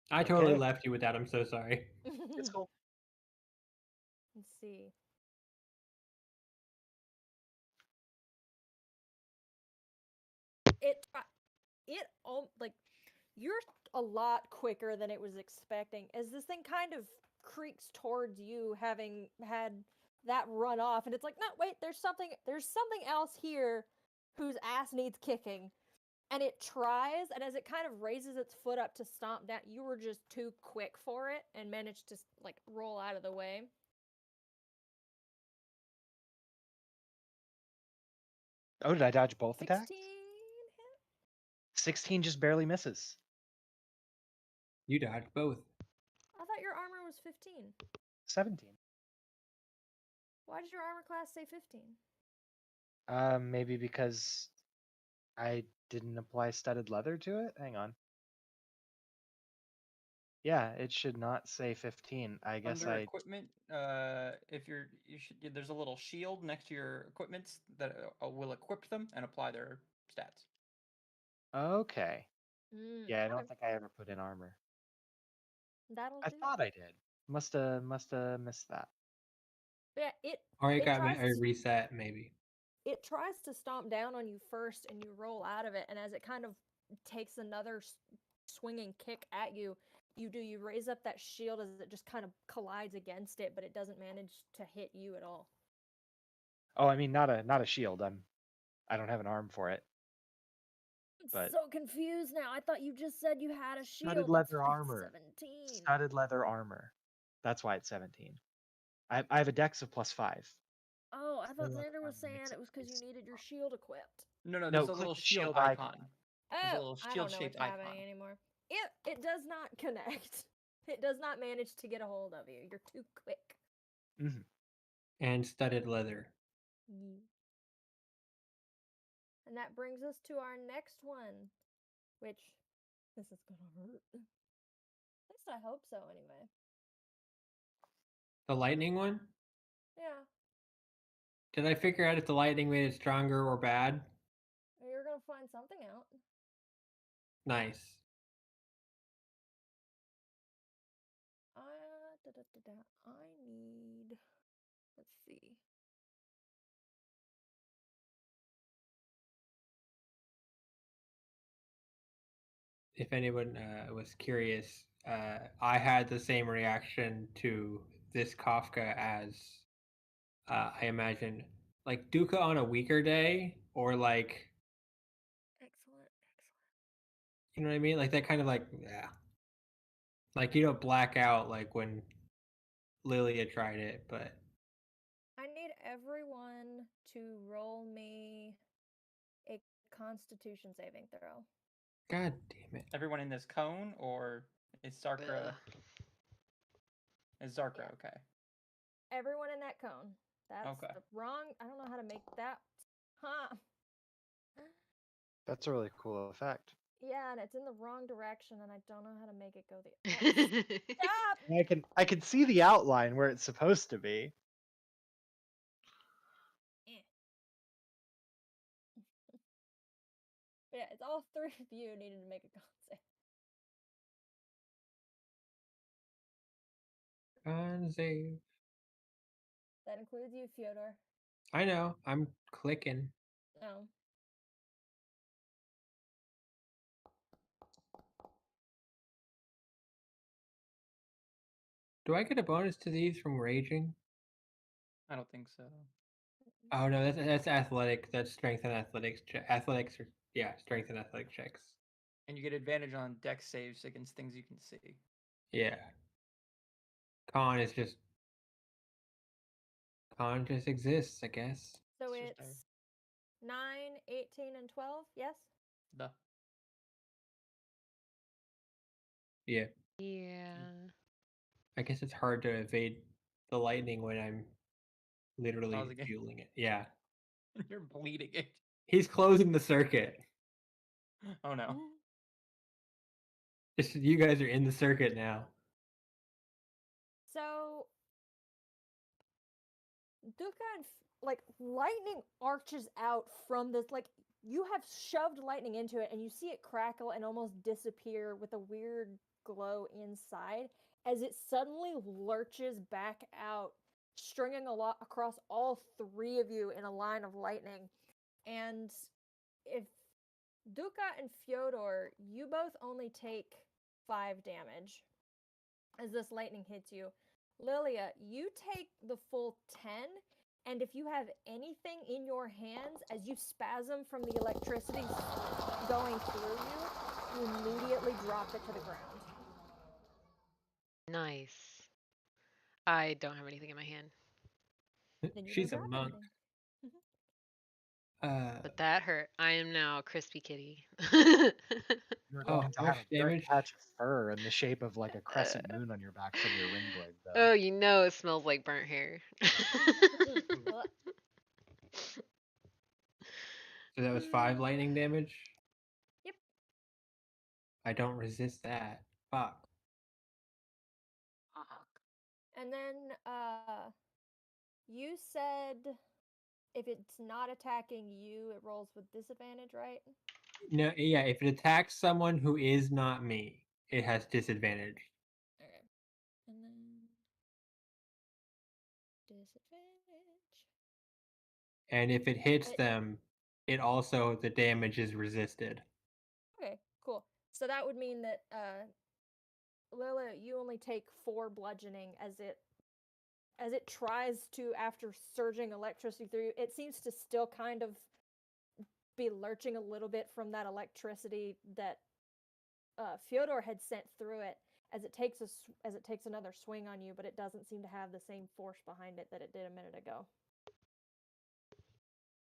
I totally Okay. left you with that. I'm so sorry. It's cool. Let's see. Like you're a lot quicker than it was expecting as this thing kind of creaks towards you, having had that run off, and it's like, no, wait, there's something else here whose ass needs kicking. And it tries, and as it kind of raises its foot up to stomp down, you were just too quick for it and managed to like roll out of the way. Oh, did I dodge both 16 attacks? hit? 16 just barely misses. You dodged both. I thought your armor was 15. 17. Why did your armor class say 15? Maybe because I didn't apply studded leather to it. Hang on. Yeah, it should not say 15. I guess Under equipment, if there's a little shield next to your equipments that will equip them and apply their stats. Okay. Yeah, I Okay. don't think I ever put in armor. That'll I do. thought I did. Must have missed that. Yeah, it Or it It got tries a to- reset, maybe. it tries to stomp down on you first, and you roll out of it. And as it kind of takes another swinging kick at you, you raise up that shield as it just kind of collides against it, but it doesn't manage to hit you at all. Oh, I mean, not a shield. I don't have an arm for it. I'm But- so confused now. I thought you just said you had a shield. Studded That's leather why it's armor. 17. Studded leather armor. That's why it's 17. I have a dex of +5. Oh, I thought leather Xander was armor saying makes it it was because you nice. needed your shield equipped. No, No, there's a click little the shield shield icon. icon. There's a Oh, little I don't know shield-shaped what's happening icon. anymore. It does not connect. It does not manage to get a hold of you. You're too quick. And studded leather. And that brings us to our next one, which this is gonna hurt. At least I hope so, anyway. The lightning one? Yeah, Did I figure out if the lightning made it stronger or bad? you're gonna find something out. Nice. I need. Let's see. If anyone was curious, I had the same reaction to this Kafka as I imagine, like Duka on a weaker day, or like, Excellent. you know what I mean, like that kind of like, yeah, like you don't black out like when Lilia tried it, but I need everyone to roll me a Constitution saving throw. god damn it. Everyone in this cone, or is Zarkra? Ugh. Is Zarkra okay? Everyone in that cone. That's Okay. the wrong. I don't know how to make that. Huh. That's a really cool effect. Yeah, and it's in the wrong direction, and I don't know how to make it go the. Oh, stop! I can see the outline where it's supposed to be. Yeah, it's all three of you needed to make a con save. Con save. That includes you, Fyodor. I know, I'm clicking. No. Do I get a bonus to these from raging? I don't think so. Oh no, that's athletic. That's strength and athletics. Athletics, or yeah, strength and athletic checks. And you get advantage on dex saves against things you can see. Yeah. Con just exists, I guess. So It's just there. it's 9, 18, and 12, yes? Duh. Yeah. Yeah. I guess it's hard to evade the lightning when I'm literally Causing it. fueling it. Yeah. You're bleeding it. He's closing the circuit. Oh no. Just you guys are in the circuit now. So, Duka and like lightning arches out from this. Like you have shoved lightning into it, and you see it crackle and almost disappear with a weird glow inside as it suddenly lurches back out, stringing a lot across all three of you in a line of lightning. And if Duka and Fyodor, you both only take 5 damage as this lightning hits you. Lilia, you take the full 10, and if you have anything in your hands, as you spasm from the electricity going through you, you immediately drop it to the ground. Nice. I don't have anything in my hand, Then you She's a don't drop monk. anything. but that hurt. I am now Crispy Kitty. You're Oh, going to how have much a dark damage? patch of fur in the shape of like a crescent moon on your back from your ring blade, though. Oh, you know it smells like burnt hair. So that was 5 lightning damage? Yep. I don't resist that. Fuck. And then you said if it's not attacking you, it rolls with disadvantage, right? No, yeah, if it attacks someone who is not me, it has disadvantage. Okay. And then Disadvantage. And if it hits It- them, it also the damage is resisted. Okay, cool. So that would mean that Lila, you only take 4 bludgeoning as it tries to, after surging electricity through you, it seems to still kind of be lurching a little bit from that electricity that Fyodor had sent through it as it takes another swing on you, but it doesn't seem to have the same force behind it that it did a minute ago.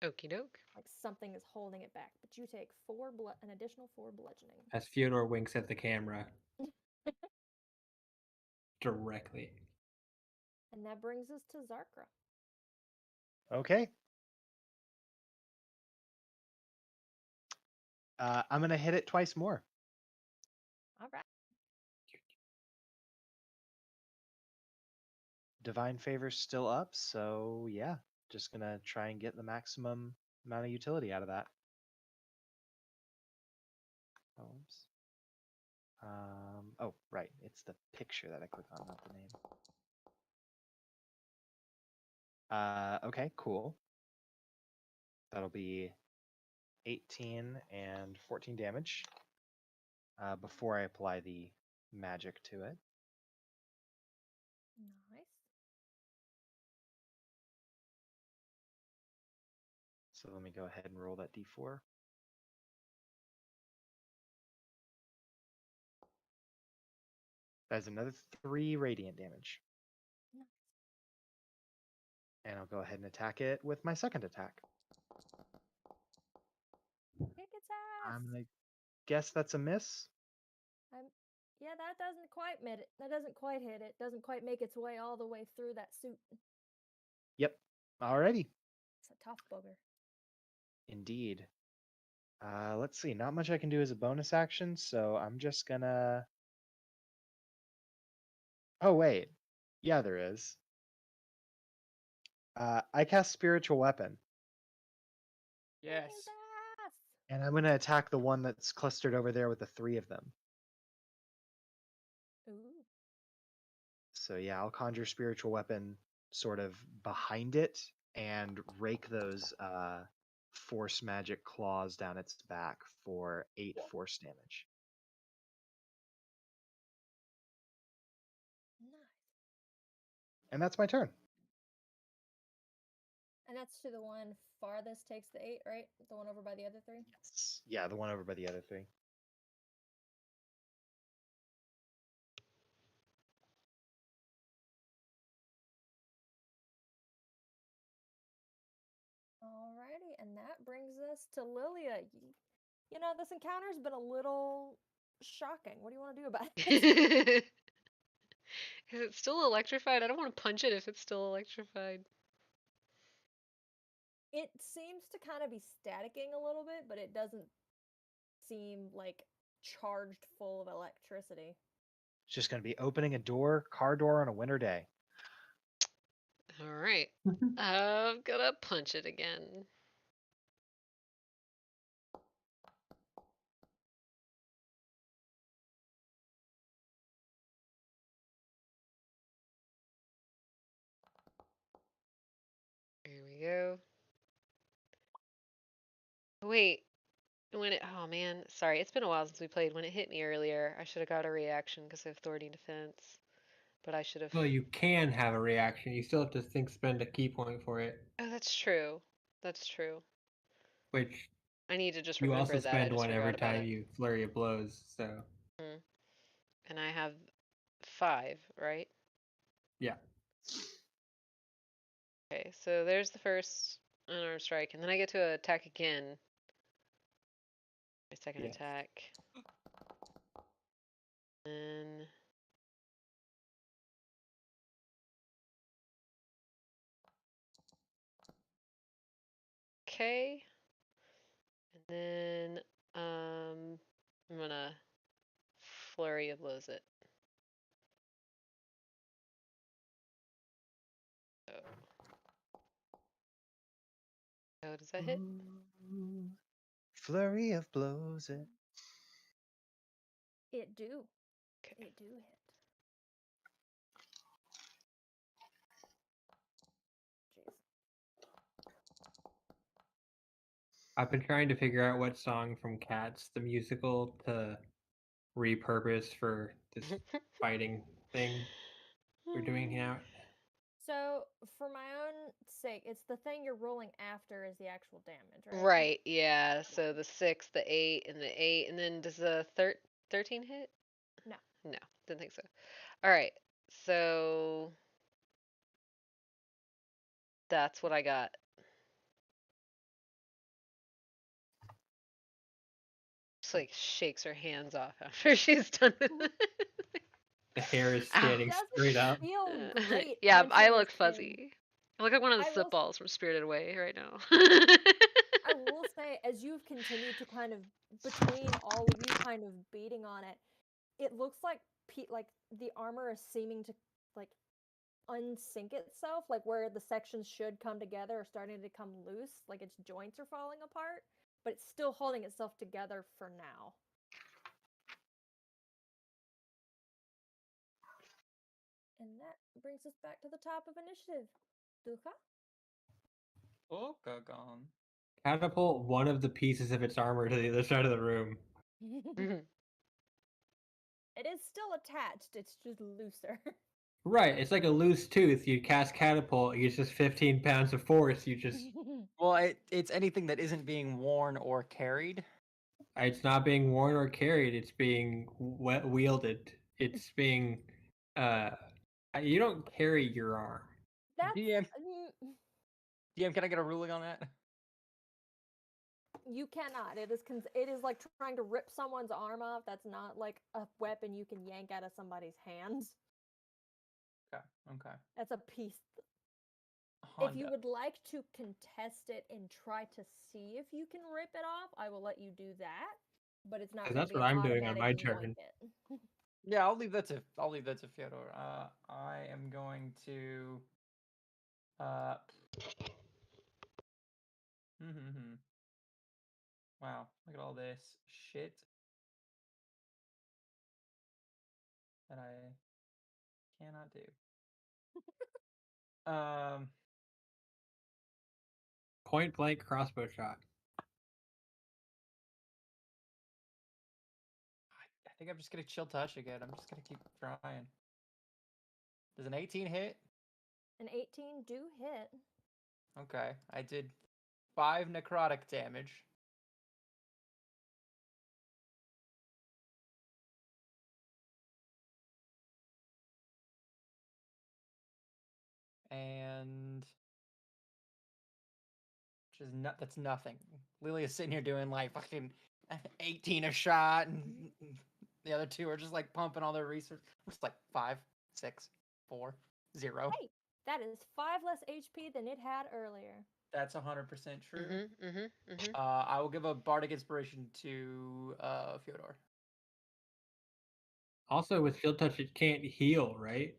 Okie doke. Like something is holding it back. But you take an additional 4 bludgeoning. As Fyodor winks at the camera directly. And that brings us to Zarkra. Okay. I'm gonna hit it twice more. All right. Divine Favor's still up, so yeah, just gonna try and get the maximum amount of utility out of that. Oops. Oh, right, it's the picture that I click on, not the name. Okay, cool. That'll be 18 and 14 damage before I apply the magic to it. Nice. So let me go ahead and roll that d4. That's another 3 radiant damage. Nice. And I'll go ahead and attack it with my second attack. Kick its ass. I'm gonna guess that's a miss. Yeah, that doesn't quite hit it. That doesn't quite hit it. Doesn't quite make its way all the way through that suit. Yep. Alrighty. It's a tough booger. Indeed. Let's see. Not much I can do as a bonus action, so I'm just gonna. Oh wait, yeah, there is. I cast Spiritual Weapon, Kick Yes. its ass. and I'm gonna attack the one that's clustered over there with the 3 of them. Ooh. So yeah, I'll conjure Spiritual Weapon sort of behind it and rake those force magic claws down its back for 8 force damage. Nice. And that's my turn. And that's to the one farthest takes the 8, right? The one over by the other 3? Yes. Yeah, the one over by the other 3. Alrighty, and that brings us to Lilia. You know, this encounter's been a little shocking. What do you want to do about it? Is it still electrified? I don't want to punch it if it's still electrified. It seems to kind of be staticking a little bit, but it doesn't seem like charged full of electricity. It's just going to be opening a car door on a winter day. All right. I'm gonna punch it again. Here we go. Wait, when it, oh man, sorry, it's been a while since we played. When it hit me earlier, I should have got a reaction because I have authority defense. But I should have. Well, you can have a reaction. You still have to spend a key point for it, Oh, that's true. That's true. which I need to just you remember also that. I spend just one every forgot about time it. you flurry of blows. So And I have 5, right? yeah, Okay, so there's the first unarmed strike, and then I get to attack again. My second Yes. attack. Then okay. And then I'm gonna flurry of blows it. Oh, does that hit? Ooh, flurry of blows it. It do. Okay. It do hit. I've been trying to figure out what song from Cats, the musical, to repurpose for this fighting thing we're doing now. So, for my own sake, it's the thing you're rolling after is the actual damage, right? Right, yeah. So the 6, the 8, and the 8, and then does the 13 hit? No. No, didn't think so. All right, so that's what I got. Just like shakes her hands off after she's done with it. The hair is Ow. standing Doesn't straight up. feel great. Yeah, I punching look this thing. fuzzy. I look like one of the I slip will- balls from Spirited Away right now. I will say, as you've continued to kind of between all of you kind of beating on it, it looks like like the armor is seeming to like unsync itself, like where the sections should come together are starting to come loose, like its joints are falling apart, but it's still holding itself together for now. And that brings us back to the top of initiative. Duha? Oh, gone. Catapult one of the pieces of its armor to the other side of the room. It is still attached, it's just looser. Right, it's like a loose tooth. You cast catapult, you use just 15 pounds of force. You just Well, it's anything that isn't being worn or carried. it's not being worn or carried. It's being wielded. It's being you don't carry your arm. That's DM, can I get a ruling on that? you cannot. It is like trying to rip someone's arm off. That's not like a weapon you can yank out of somebody's hands. Okay. That's a piece. Honda. If you would like to contest it and try to see if you can rip it off, I will let you do that. But it's not. 'Cause gonna that's be what an I'm doing on my automatic turn. yoink it. Yeah, I'll leave that to Fyodor. I am going to Wow, look at all this shit that I cannot do. Point blank crossbow shot. I think I'm just gonna chill touch again. I'm just gonna keep trying. Does an 18 hit? An 18 do hit. Okay, I did 5 necrotic damage. And which is that's nothing. Lilia's sitting here doing like fucking 18 a shot, and the other two are just like pumping all their research. It's like 5, 6, 4, 0. Hey, that is 5 less HP than it had earlier. That's 100% true. Mm-hmm. I will give a bardic inspiration to Fyodor. Also, with shield touch, it can't heal, right?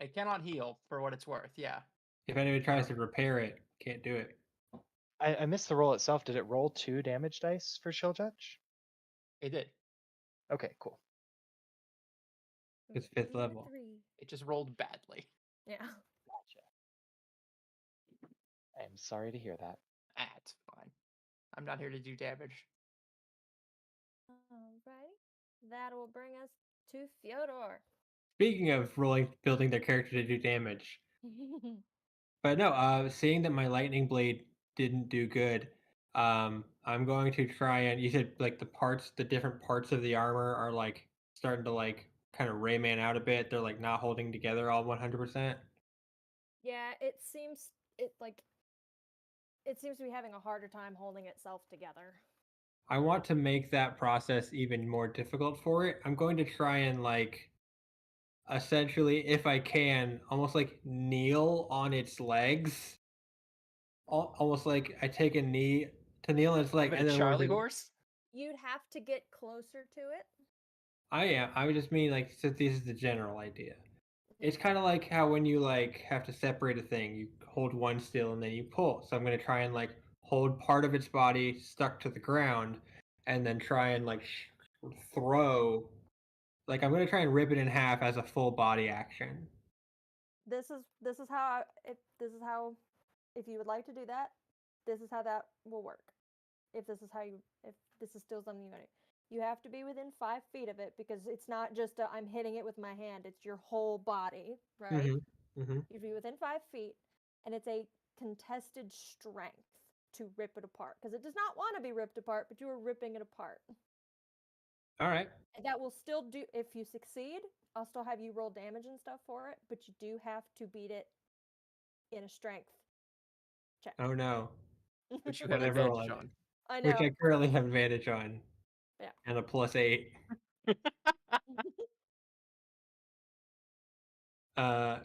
It cannot heal for what it's worth. Yeah. If anyone tries to repair it, can't do it. I missed the roll itself. Did it roll 2 damage dice for shield touch? It did. Okay, cool. It's 5th level. 3. It just rolled badly. Yeah. Gotcha. I am sorry to hear that. It's fine. I'm not here to do damage. Alrighty. That will bring us to Fyodor. Speaking of building their character to do damage, but no, seeing that my lightning blade didn't do good, I'm going to try and you said like the different parts of the armor are like starting to like kind of Rayman out a bit. They're like not holding together all 100%. Yeah, it seems to be having a harder time holding itself together. I want to make that process even more difficult for it. I'm going to try and like essentially, if I can, almost like kneel on its legs. Almost like I take a knee to kneel on its leg, Like and a then Charlie horse? You'd have to get closer to it. I would just mean like so this is the general idea. It's kind of like how when you like have to separate a thing, you hold one still and then you pull. So I'm going to try and like hold part of its body stuck to the ground, and then try and like throw. Like I'm going to try and rip it in half as a full body action. This is how if you would like to do that, this is how that will work. if this is still something you want to. You have to be within 5 feet of it because it's not just I'm hitting it with my hand. It's your whole body, right? Mm-hmm. You have to be within 5 feet, and it's a contested strength to rip it apart because it does not want to be ripped apart, but you are ripping it apart. All right. And that will still do. If you succeed, I'll still have you roll damage and stuff for it, but you do have to beat it in a strength check. Oh no. Which you But have never advantage mind. on. I Which know. I currently have advantage on. Yeah. And a +8.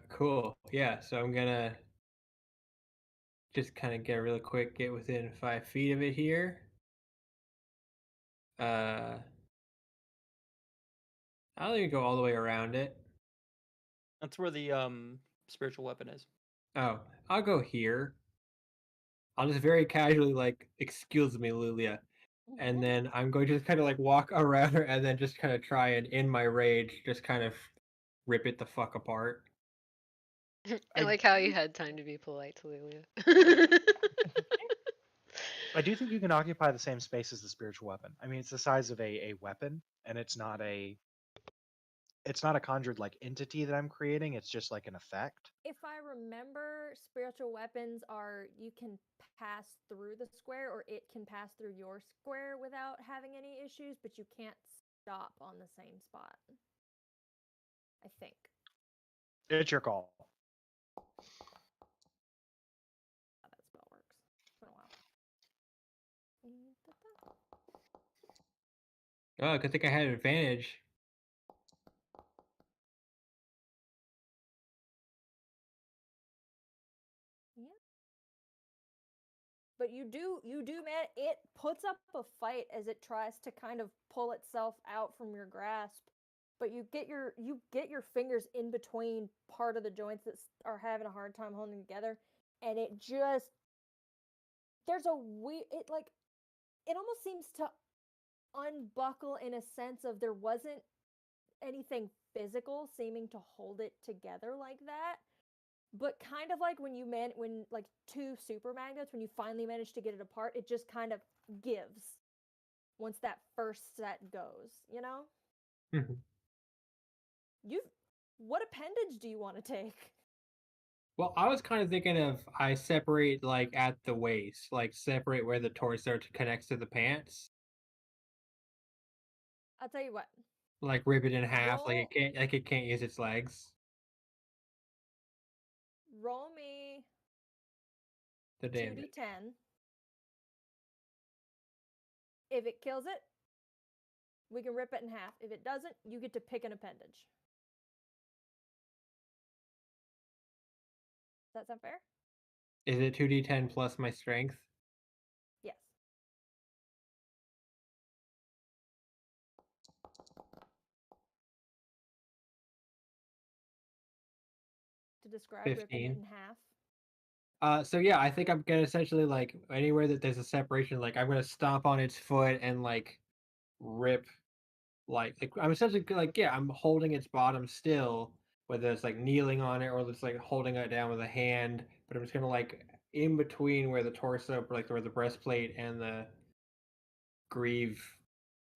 Cool. Yeah, so I'm gonna just kind of get within 5 feet of it here. I'll even go all the way around it. That's where the spiritual weapon is. Oh, I'll go here. I'll just very casually like, excuse me, Lilia. And then I'm going to just kind of like walk around her and then just kind of try and, in my rage, just kind of rip it the fuck apart. I like how you had time to be polite to Lilia. I do think you can occupy the same space as the spiritual weapon. I mean, it's the size of a weapon, and it's not a conjured like entity that I'm creating. It's just like an effect. If I remember, spiritual weapons are you can pass through the square or it can pass through your square without having any issues, but you can't stop on the same spot. I think. It's your call. How that spell works. It's been a while. Oh, good thing I had advantage. But you do man, it puts up a fight as it tries to kind of pull itself out from your grasp. But you get your fingers in between part of the joints that are having a hard time holding together, and it just there's a weird it almost seems to unbuckle in a sense of there wasn't anything physical seeming to hold it together like that. But kind of like when like two super magnets, when you finally manage to get it apart, it just kind of gives once that first set goes, you know? Mhm. What appendage do you want to take? Well, I was kind of thinking of I separate like at the waist, like separate where the torso connects to the pants, I'll tell you what. like rip it in half, Roll- like it can't use its legs. Roll me The damage. 2d10. If it kills it, we can rip it in half. If it doesn't, you get to pick an appendage. Does that sound fair? Is it 2d10 plus my strength? Yes. To describe ripping it 15. in half. So yeah, I think I'm gonna essentially like anywhere that there's a separation, like I'm gonna stomp on its foot and like rip, like I'm essentially like yeah, I'm holding its bottom still, whether it's like kneeling on it or it's like holding it down with a hand, but I'm just gonna like in between where the torso, like where the breastplate and the greave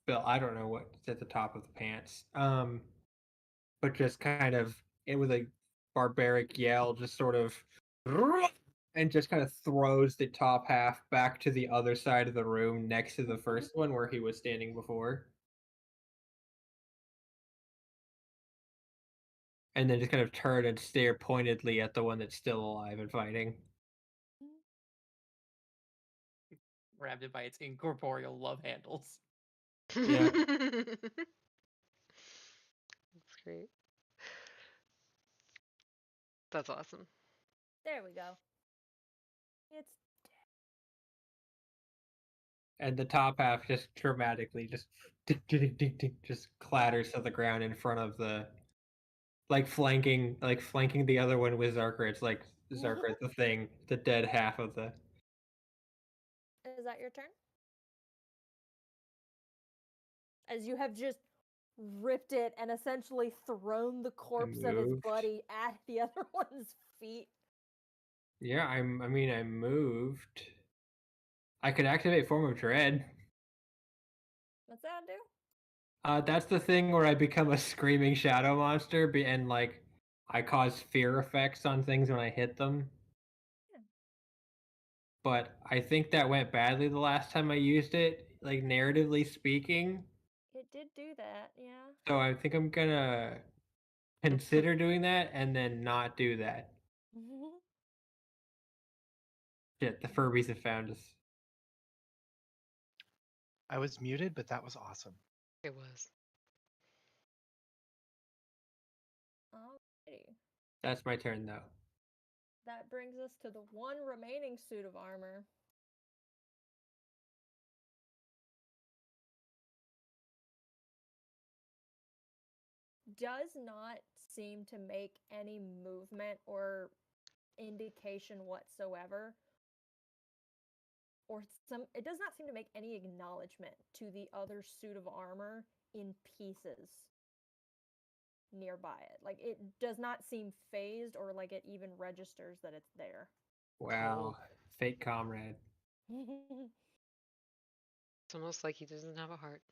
belt, I don't know what's at the top of the pants, but just kind of and with a barbaric yell, just sort of and just kind of throws the top half back to the other side of the room next to the first one where he was standing before. And then just kind of turn and stare pointedly at the one that's still alive and fighting. Grabbed it by its incorporeal love handles. Yeah. That's great. That's awesome. There we go. It's And the top half just dramatically just ding, ding, ding, ding, just clatters to the ground in front of the flanking the other one with Zarkor. It's like Zarkor, the thing, the dead half of the. Is that your turn? As you have just ripped it and essentially thrown the corpse of his moved. buddy at the other one's feet. Yeah, I mean I moved. I could activate Form of Dread. What's that do? That's the thing where I become a screaming shadow monster, and like I cause fear effects on things when I hit them. Yeah. But I think that went badly the last time I used it, like narratively speaking. It did do that, yeah. So I think I'm gonna consider doing that and then not do that. Shit, the Furbies have found us. I was muted, but that was awesome. It was. Alrighty. That's my turn though. That brings us to the one remaining suit of armor. Does not seem to make any movement or indication whatsoever. Or it does not seem to make any acknowledgement to the other suit of armor in pieces nearby it. Like it does not seem phased or like it even registers that it's there. Wow. Fake comrade. It's almost like he doesn't have a heart.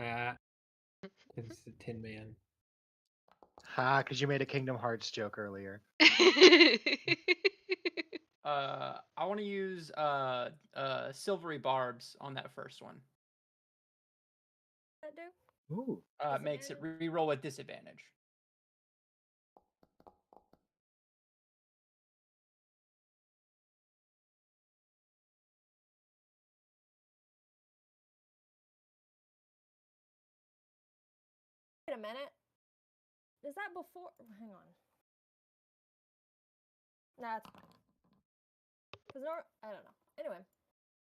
Ah. It's the Tin Man. Ha, because you made a Kingdom Hearts joke earlier. I want to use silvery barbs on that first one. That do? Ooh. Makes it reroll with disadvantage. Wait a minute. Is that before? Hang on. Nah, it's fine. Because I don't know. Anyway,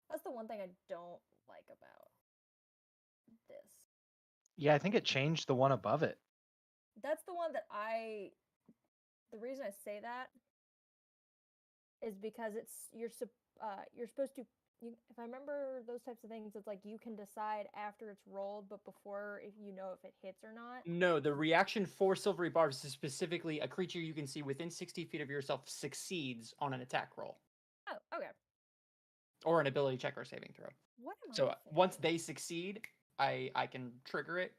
that's the one thing I don't like about this. Yeah, I think it changed the one above it. That's the one that the reason I say that is because you're supposed to, if I remember those types of things, it's like you can decide after it's rolled, but before if you know if it hits or not. No, the reaction for silvery barbs is specifically a creature you can see within 60 feet of yourself succeeds on an attack roll Oh, okay. or an ability check or saving throw. What am I So once thinking? they succeed, I can trigger it.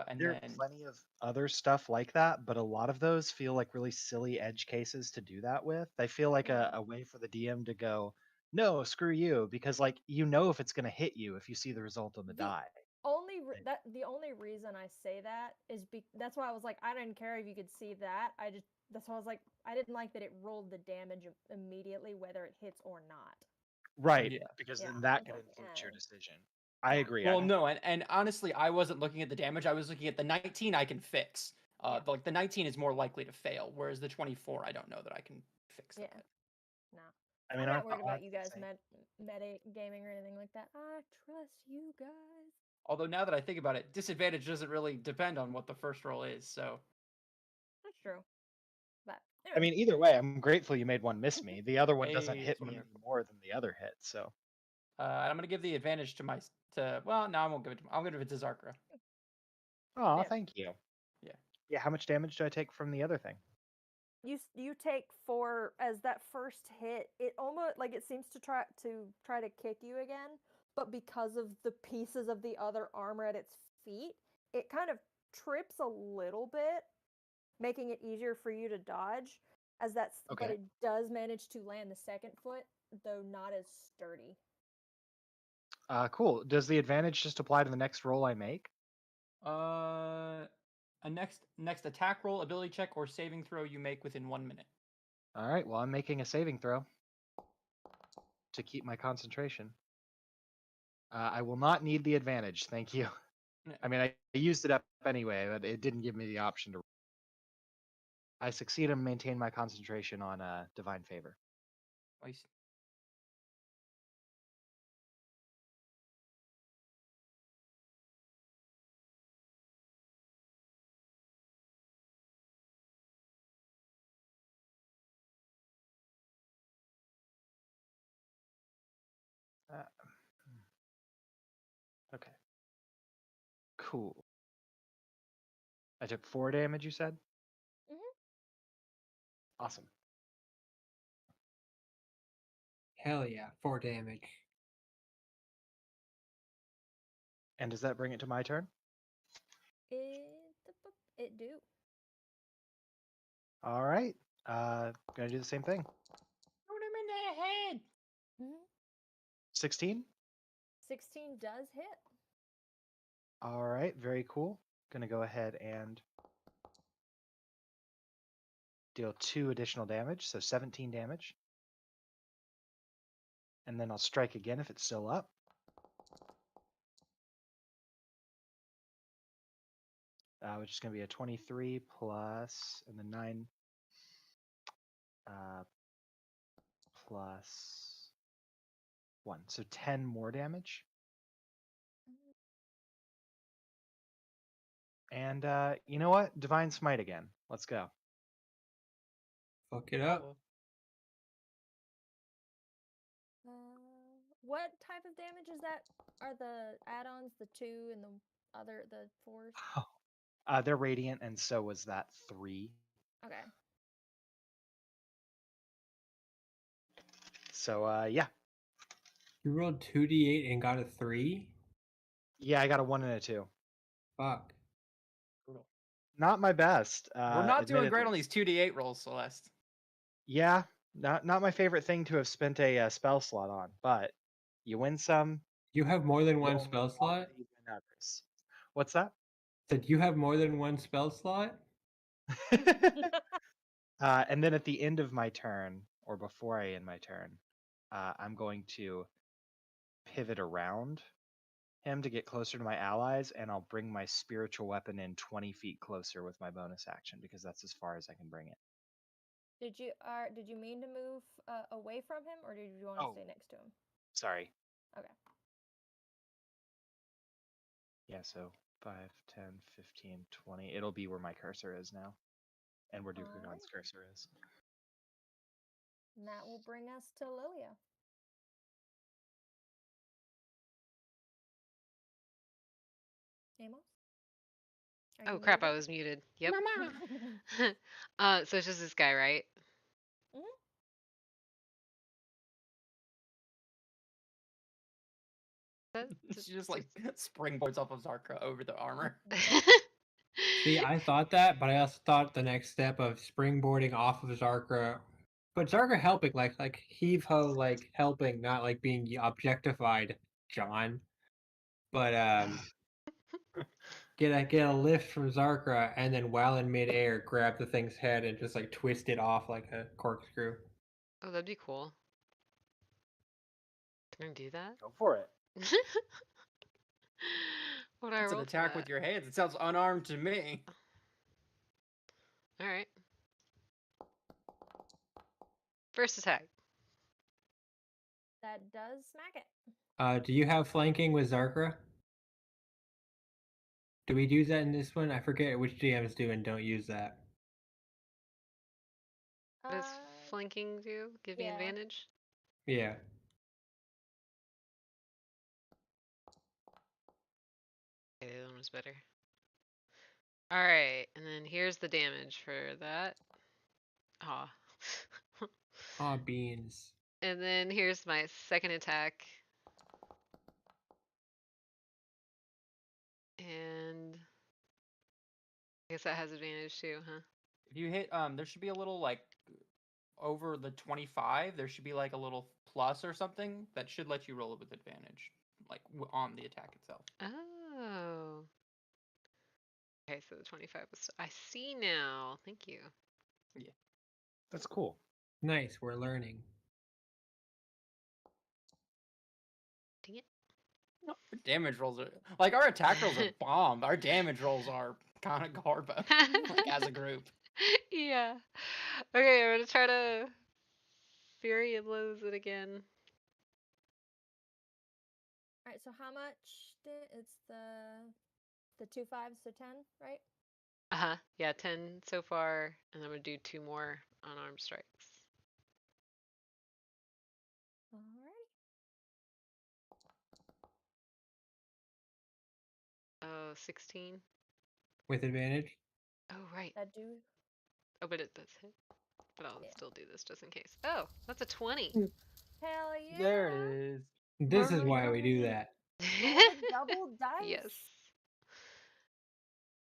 And There are then plenty of other stuff like that, but a lot of those feel like really silly edge cases to do that with. They feel like a way for the DM to go, no, screw you, because like you know if it's going to hit you if you see the result on the die. The only reason I say that is that's why I was like, I didn't care if you could see that. That's why I was like, I didn't like that it rolled the damage immediately, whether it hits or not. Right, Yeah. because Yeah, then that it's can like, influence your eh. decision. I Yeah. agree. well, no, and honestly, I wasn't looking at the damage. I was looking at the 19 I can fix. Yeah. Like the 19 is more likely to fail, whereas the 24 I don't know that I can fix Yeah. that. No. I mean, I'm our not worried about thoughts you guys say- meta gaming or anything like that. I trust you guys. Although now that I think about it, disadvantage doesn't really depend on what the first roll is. So That's true. But I anyway. mean, either way, I'm grateful you made one miss me. The other one doesn't Hey, hit that's what me I'm any more than the other hit. So, I'm gonna give the advantage to well, no, I won't give it to. I'm gonna give it to Zarkra. oh, Yeah. thank you. Yeah. Yeah. How much damage do I take from the other thing? You take 4 as that first hit. It almost like it seems to try to kick you again, but because of the pieces of the other armor at its feet, it kind of trips a little bit, making it easier for you to dodge. But Okay. it does manage to land the second foot, though not as sturdy. Cool. Does the advantage just apply to the next roll I make? A next attack roll, ability check, or saving throw you make within 1 minute. All right. Well, I'm making a saving throw to keep my concentration. I will not need the advantage. Thank you. Yeah. I mean, I used it up anyway, but it didn't give me the option to. I succeed and maintain my concentration on divine favor. Nice. Okay. Cool. I took 4 damage, you said? Mhm. Awesome. Hell yeah, 4 damage. And does that bring it to my turn? It do. All right. Gonna do the same thing. Shoot him in the head. Mhm. 16. 16 does hit. All right. Very cool. Gonna go ahead and deal 2 additional damage, so 17 damage. And then I'll strike again if it's still up. Which is going to be a 23 plus, and then 9 plus 1. So 10 more damage. And you know what? Divine Smite again. Let's go. Fuck it up. What type of damage is that? Are the add-ons the 2 and the 4s? They're radiant, and so was that 3. Okay. So yeah. You rolled 2d8 and got a 3? Yeah, I got a 1 and a 2. Fuck. Not my best. We're not doing great admittedly. on these 2d8 rolls, Celeste. Yeah, not my favorite thing to have spent a spell slot on, but you win some. You have more than you one only spell win slot? you win others. What's that? Said you have more than one spell slot? And then at the end of my turn, or before I end my turn, I'm going to pivot around him to get closer to my allies, and I'll bring my spiritual weapon in 20 feet closer with my bonus action because that's as far as I can bring it. Did you mean to move away from him, or did you want to Oh. stay next to him? Sorry. Okay. Yeah, so 5, 10, 15, 20. It'll be where my cursor is now, and where Dukugan's Alright. cursor is. And that will bring us to Lilia. Amos? Are Oh you crap, I moving? was muted. Yep. Mama. So it's just this guy, right? She just like springboards off of Zarka over the armor. See, I thought that, but I also thought the next step of springboarding off of Zarka, but Zarka helping, like heave ho, like helping, not like being objectified, John. But get a lift from Zarka, and then while in midair, grab the thing's head and just like twist it off like a corkscrew. Oh, that'd be cool. Can I do that? Go for it. What do I It's an roll for attack with that? your hands. It sounds unarmed to me. All right. First attack. That does smack it. Do you have flanking with Zarka? Do we use that in this one? I forget which GMs do and don't use that. What does flanking do? Give me yeah. advantage? Yeah. Okay, the other one was better. Alright, and then here's the damage for that. Aw. Aw, beans. And then here's my second attack. And I guess that has advantage too, huh? If you hit, there should be a little like over the 25. There should be like a little plus or something that should let you roll it with advantage, like on the attack itself. Oh. Okay, so the 25 was. I see now. Thank you. That's cool. Nice, we're learning. Dang it. No, our damage rolls are like our attack rolls are bomb. Our damage rolls are kind of garbo, like as a group. Yeah. Okay, I'm gonna try to Fury blows it again. Alright, so how much it's the 2 5s, so 10, right? Uh-huh. Yeah, 10 so far, and I'm gonna do 2 more unarmed strikes. Alright. Oh, 16. With advantage? Oh, right. That do. Oh, but it does hit. But I'll Yeah. still do this just in case. Oh, that's a 20. Hell yeah! There it is. This is why we do Murray. that. Roll the double dice. Yes.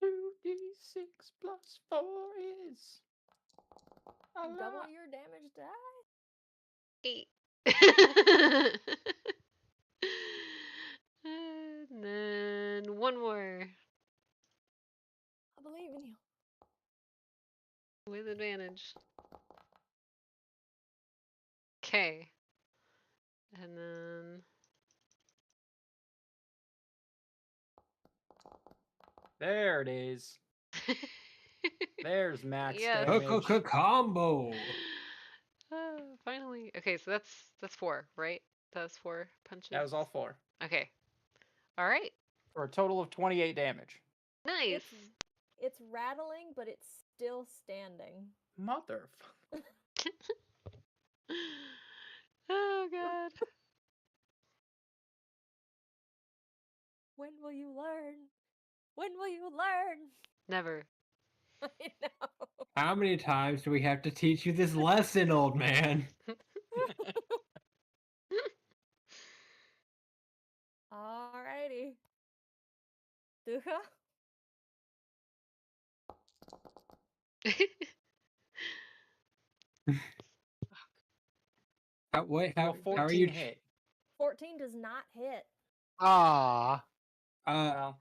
2d6 plus 4 is. a Double lot. your damage die. 8. And then one more I believe in you. with advantage. Okay. And then There it is. There's max Yes. damage. Combo. Finally. Okay, so that's 4, right? That was 4 punches. That was all 4. Okay. All right. For a total of 28 damage. Nice. It's rattling, but it's still standing. Motherfucker. Oh god. When will you learn? When will you learn? Never. I know. How many times do we have to teach you this lesson, old man? Alrighty. Duha? How Well, are you? 14 hit. 14 does not hit. Ah, Well.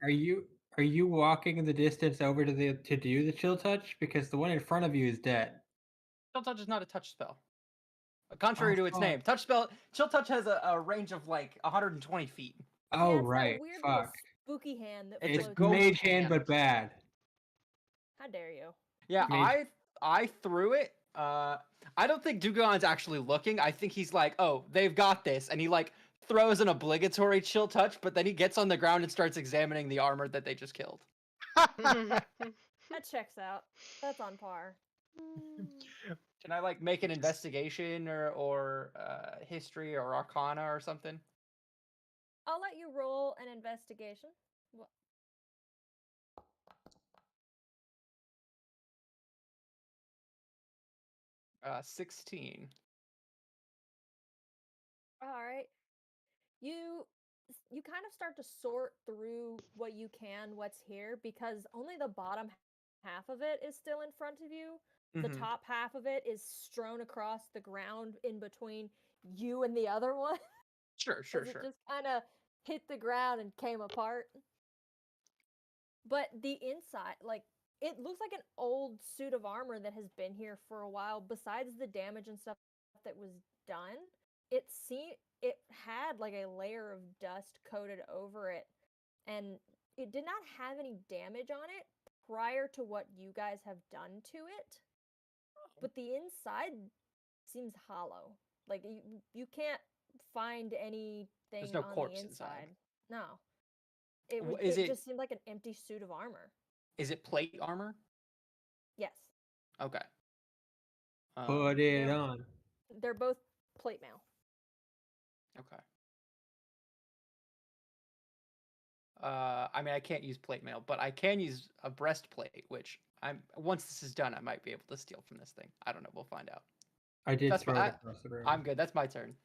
Are you walking the distance over to do the chill touch? Because the one in front of you is dead. Chill touch is not a touch spell. Contrary Oh, to its fuck. name, chill touch has a range of like 120 feet. Oh Yeah, it's right, that weird little fuck. spooky hand that It's It's a floats. ghost mage hand, hand. but bad. How dare you? Yeah, Mage. I threw it. I don't think Dugon's actually looking. I think he's like, oh, they've got this, and he like throws an obligatory chill touch, but then he gets on the ground and starts examining the armor that they just killed. That checks out. That's on par. Can I like make an investigation or history or arcana or something? I'll let you roll an investigation. 16. All right. You kind of start to sort through what you can, what's here, because only the bottom half of it is still in front of you. The Mhm. top half of it is strewn across the ground in between you and the other one. Sure. 'Cause it just kind of hit the ground and came apart. But the inside, like, it looks like an old suit of armor that has been here for a while. Besides the damage and stuff that was done, it had like a layer of dust coated over it, and it did not have any damage on it prior to what you guys have done to it. But the inside seems hollow. Like you can't find anything no on corpse the inside. inside. No. It Is it just seemed like an empty suit of armor. is it plate armor? Yes. Okay. Put it Yeah. on. They're both plate mail. Okay. I mean, I can't use plate mail, but I can use a breastplate, which once this is done, I might be able to steal from this thing. I don't know. We'll find out. I did That's throw my- it across the room. I'm good. That's my turn.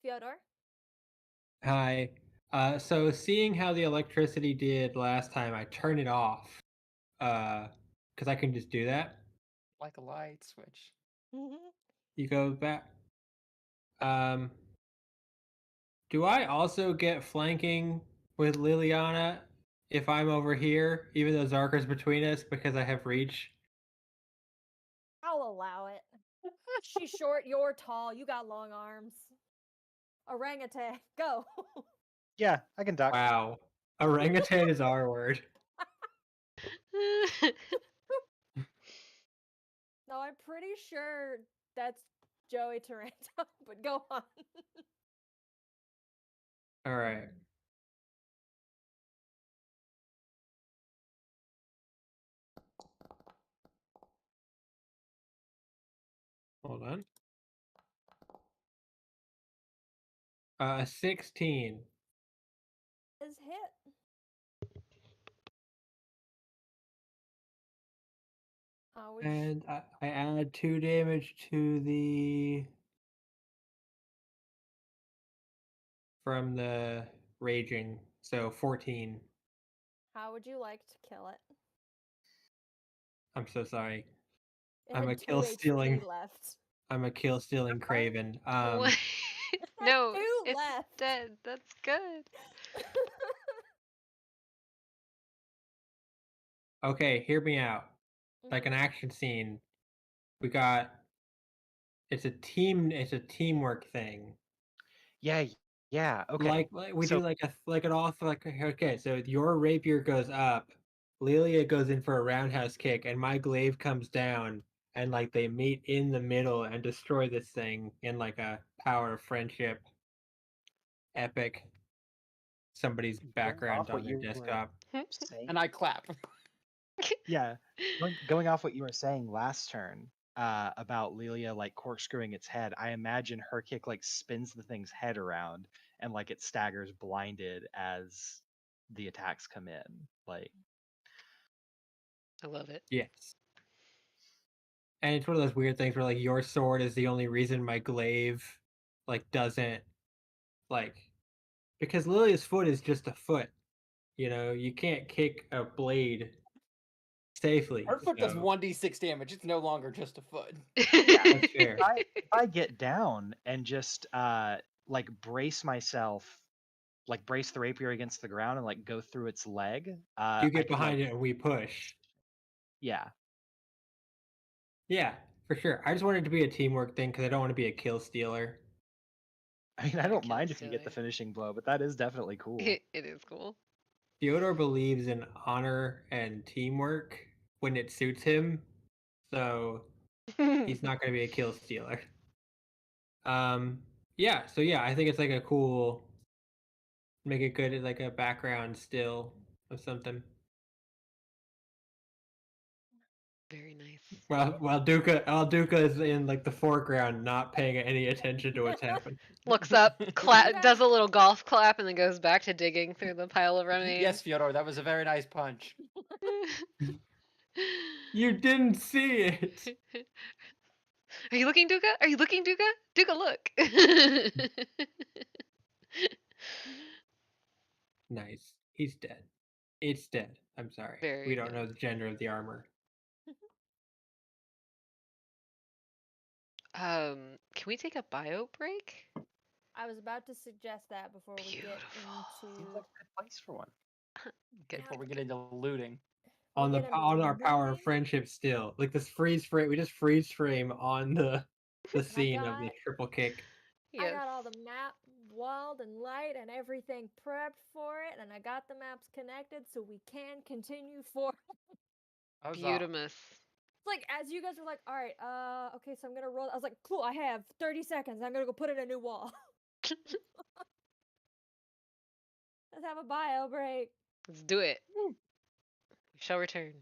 Fyodor? Hi. So seeing how the electricity did last time, I turned it off. Because I can just do that. Like a light switch. You go back. Do I also get flanking with Liliana if I'm over here, even though Zarkar's between us because I have reach? I'll allow it. She's short, you're tall, you got long arms. Orangutan, go. yeah, I can duck. Wow. Orangutan is our word. No, I'm pretty sure that's Joey Taranto, but go on. All right. Hold on. 16. Is hit. Which And I add 2 damage to the from the raging, so 14. how would you like to kill it? I'm so sorry. It I'm had a 2 kill HP stealing. left. I'm a kill stealing craven. What? It had No, 2 it's left. dead. That's good. Okay, hear me out. Like an Mhm. action scene. We got it's a teamwork thing. Yeah, yeah. Okay. Like we So do like an off like okay, so your rapier goes up, Lilia goes in for a roundhouse kick, and my glaive comes down, and like they meet in the middle and destroy this thing in like a power of friendship epic. Somebody's going background off what on their you were desktop. saying, And I clap. yeah, going off what you were saying last turn about Lilia like corkscrewing its head, I imagine her kick like spins the thing's head around and like it staggers blinded as the attacks come in. Like, I love it. Yes. And it's one of those weird things where like your sword is the only reason my glaive like doesn't like because Lilia's foot is just a foot. You know, you can't kick a blade safely. Her foot does So 1d6 damage. It's no longer just a foot. yeah, that's fair. if I get down and just like brace myself, like brace the rapier against the ground and like go through its leg, You I get could behind like it and we push. yeah. Yeah, for sure. I just want it to be a teamwork thing because I don't want to be a kill stealer. I mean, I You're a don't kill mind if you get the stealer. finishing blow, but that is definitely cool. It is cool. Theodore believes in honor and teamwork when it suits him, so he's not going to be a kill stealer. Yeah, so yeah, I think it's like a cool, make it good like a background still of something. Very nice. While Duca is in like the foreground, not paying any attention to what's happening. Looks up, guys- does a little golf clap, and then goes back to digging through the pile of remedies. Yes, Fyodor, that was a very nice punch. You didn't see it. Are you looking, Duca? Are you looking, Duca? Duca, look. Nice. He's dead. It's dead. I'm sorry. Very We don't know nice. the gender of the armor. Can we take a bio break? I was about to suggest that before we get Beautiful. Seems into like a good place for one. Good. Before we get into looting. On we the get into on our power of looting. friendship still. Like this freeze frame, we just freeze frame on the scene of the got- triple kick. I Yes. got all the map walled and light and everything prepped for it, and I got the maps connected so we can continue forward. Huzzah. Beautimus. It's like as you guys were like, all right, okay, so I'm gonna roll. I was like, cool, I have 30 seconds. I'm gonna go put in a new wall. Let's have a bio break. Let's do it. We shall return.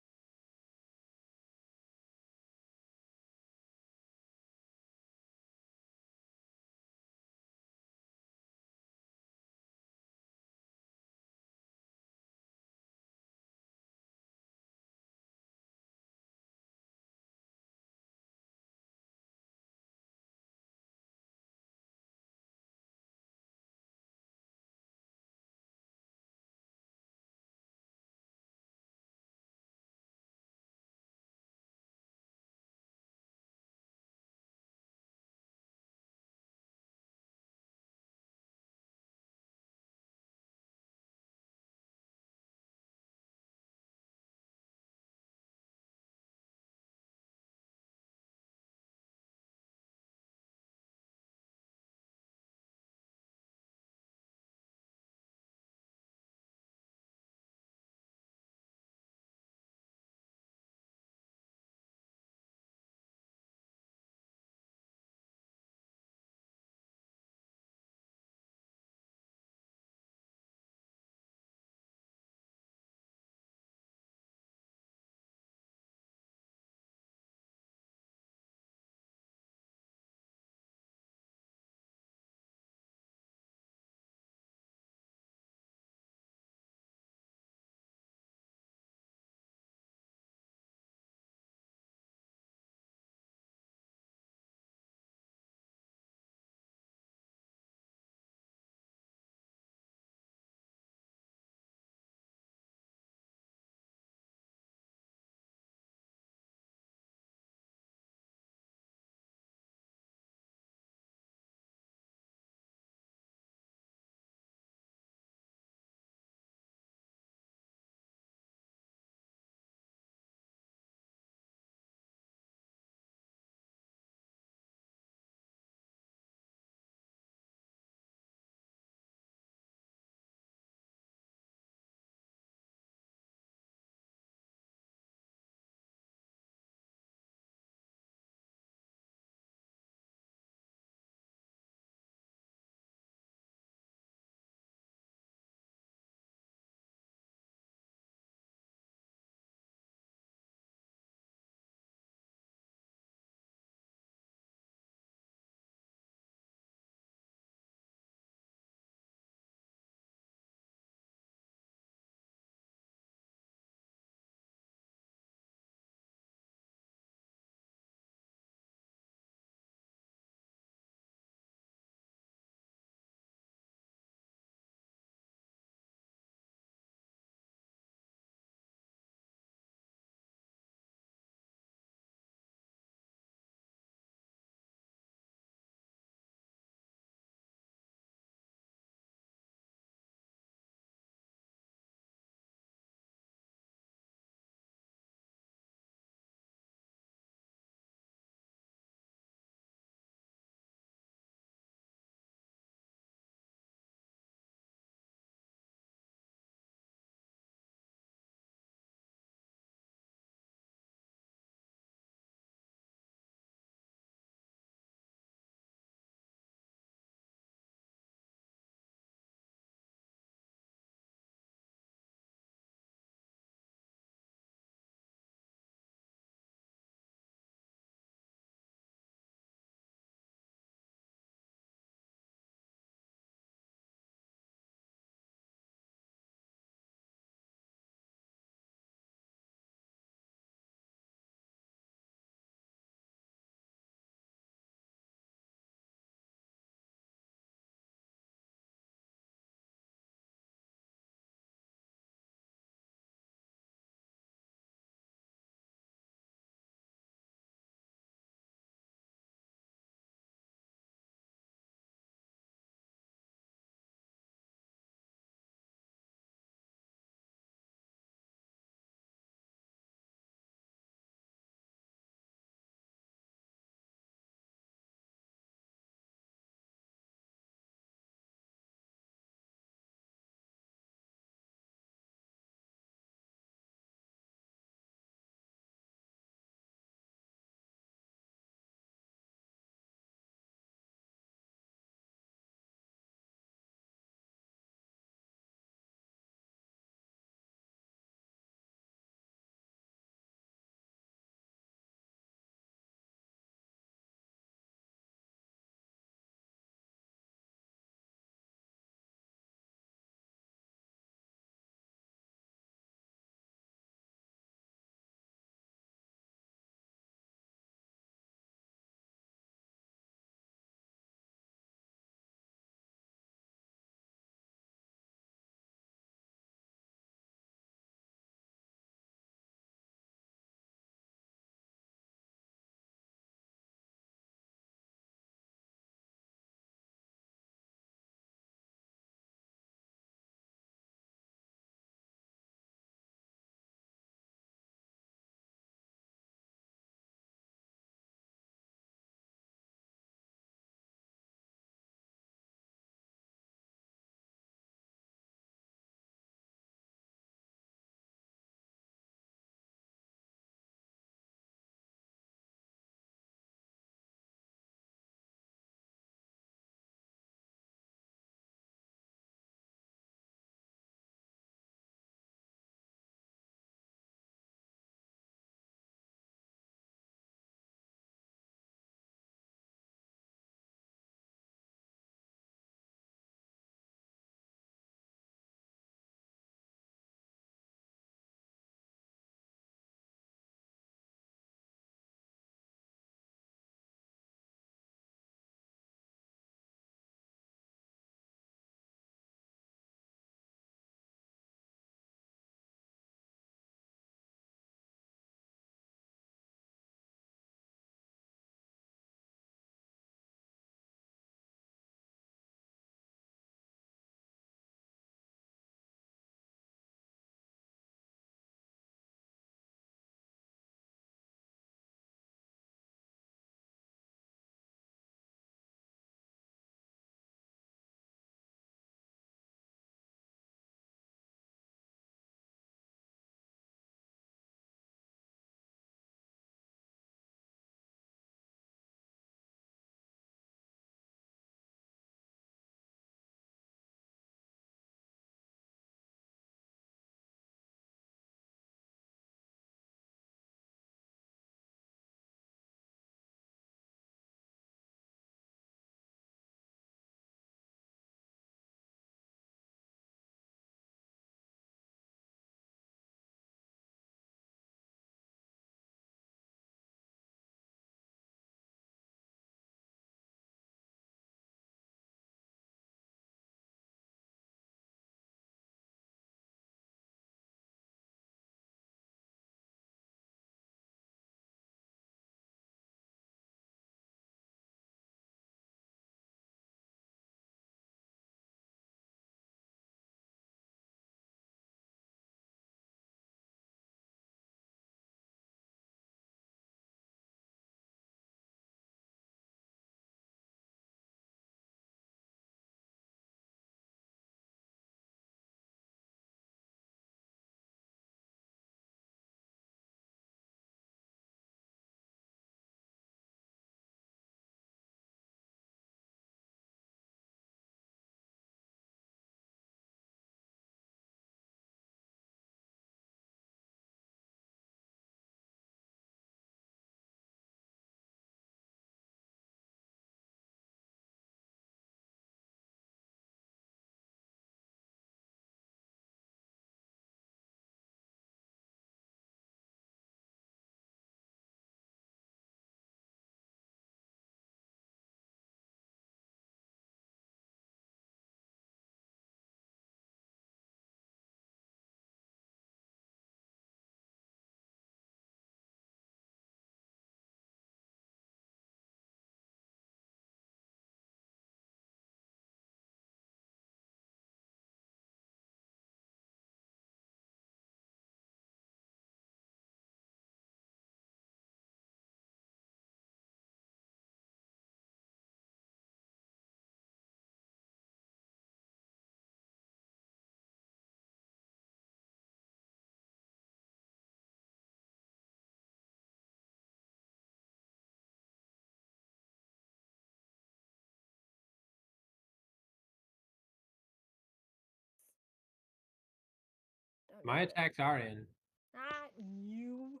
My attacks are in. Not you.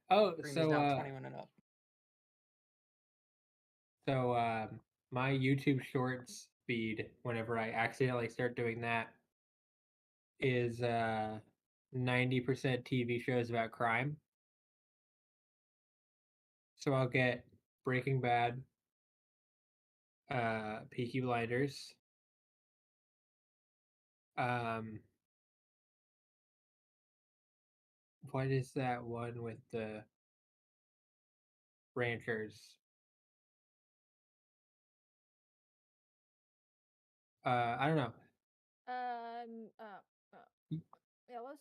Oh, Stream is so now 21 and up. my YouTube Shorts feed, whenever I accidentally start doing that, is 90% TV shows about crime. So I'll get Breaking Bad, Peaky Blinders, what is that one with the ranchers? I don't know. Yellowstone?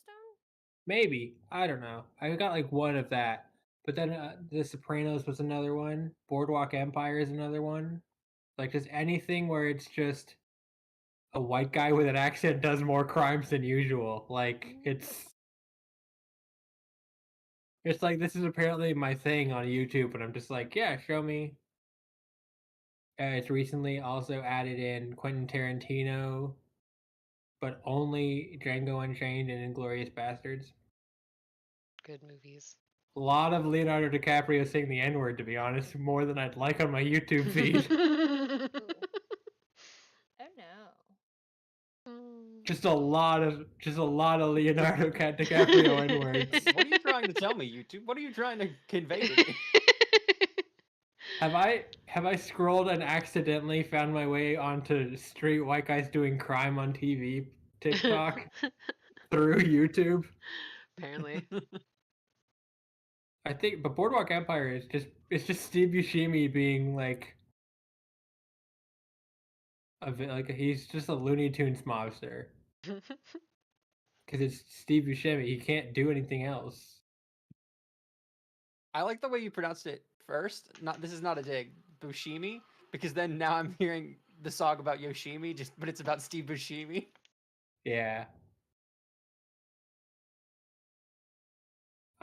Maybe. I don't know. I got like one of that. But then The Sopranos was another one. Boardwalk Empire is another one. Like just anything where it's just a white guy with an accent does more crimes than usual. Like it's like this is apparently my thing on YouTube, and I'm just like, yeah, show me. It's recently also added in Quentin Tarantino, but only Django Unchained and Inglourious Bastards. Good movies. A lot of Leonardo DiCaprio saying the N-word, to be honest, more than I'd like on my YouTube feed. Oh no. Just a lot of Leonardo DiCaprio N-words. What are you trying to tell me, YouTube? What are you trying to convey to me? Have I scrolled and accidentally found my way onto straight white guys doing crime on TV TikTok through YouTube? Apparently. I think, but Boardwalk Empire is just Steve Buscemi being like he's just a Looney Tunes mobster because it's Steve Buscemi. He can't do anything else. I like the way you pronounced it first. This is not a dig, Buscemi, because then now I'm hearing the song about Yoshimi, but it's about Steve Buscemi. Yeah.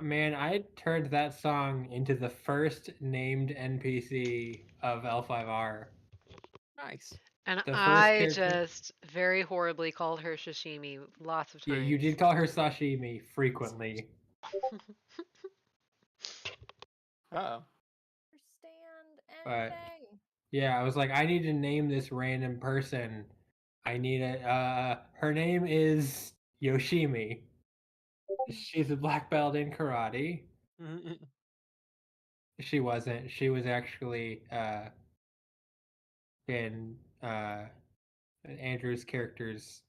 Man, I turned that song into the first named NPC of L5R. Nice. And The first I character- just very horribly called her Shishimi lots of Yeah, times. you did call her sashimi frequently. Oh. Understand But- anything? Yeah, I was like, I need to name this random person. I need her name is Yoshimi. She's a black belt in karate. She wasn't. She was actually in Andrew's character's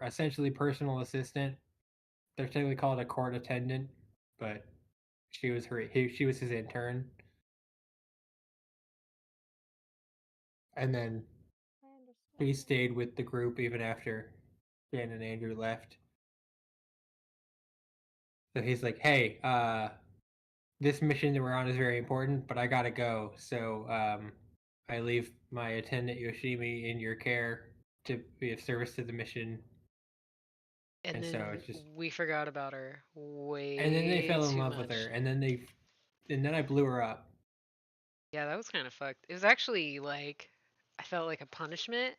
essentially personal assistant. They're technically called a court attendant, but she was she was his intern. And then I understand. he stayed with the group even after Dan and Andrew left. So he's like, "Hey, this mission that we're on is very important, but I gotta go. So I leave my attendant Yoshimi in your care to be of service to the mission." And And then so it's just- we forgot about her way And then they fell in too love with much. her, and then I blew her up. Yeah, that was kind of fucked. It was actually like I felt like a punishment.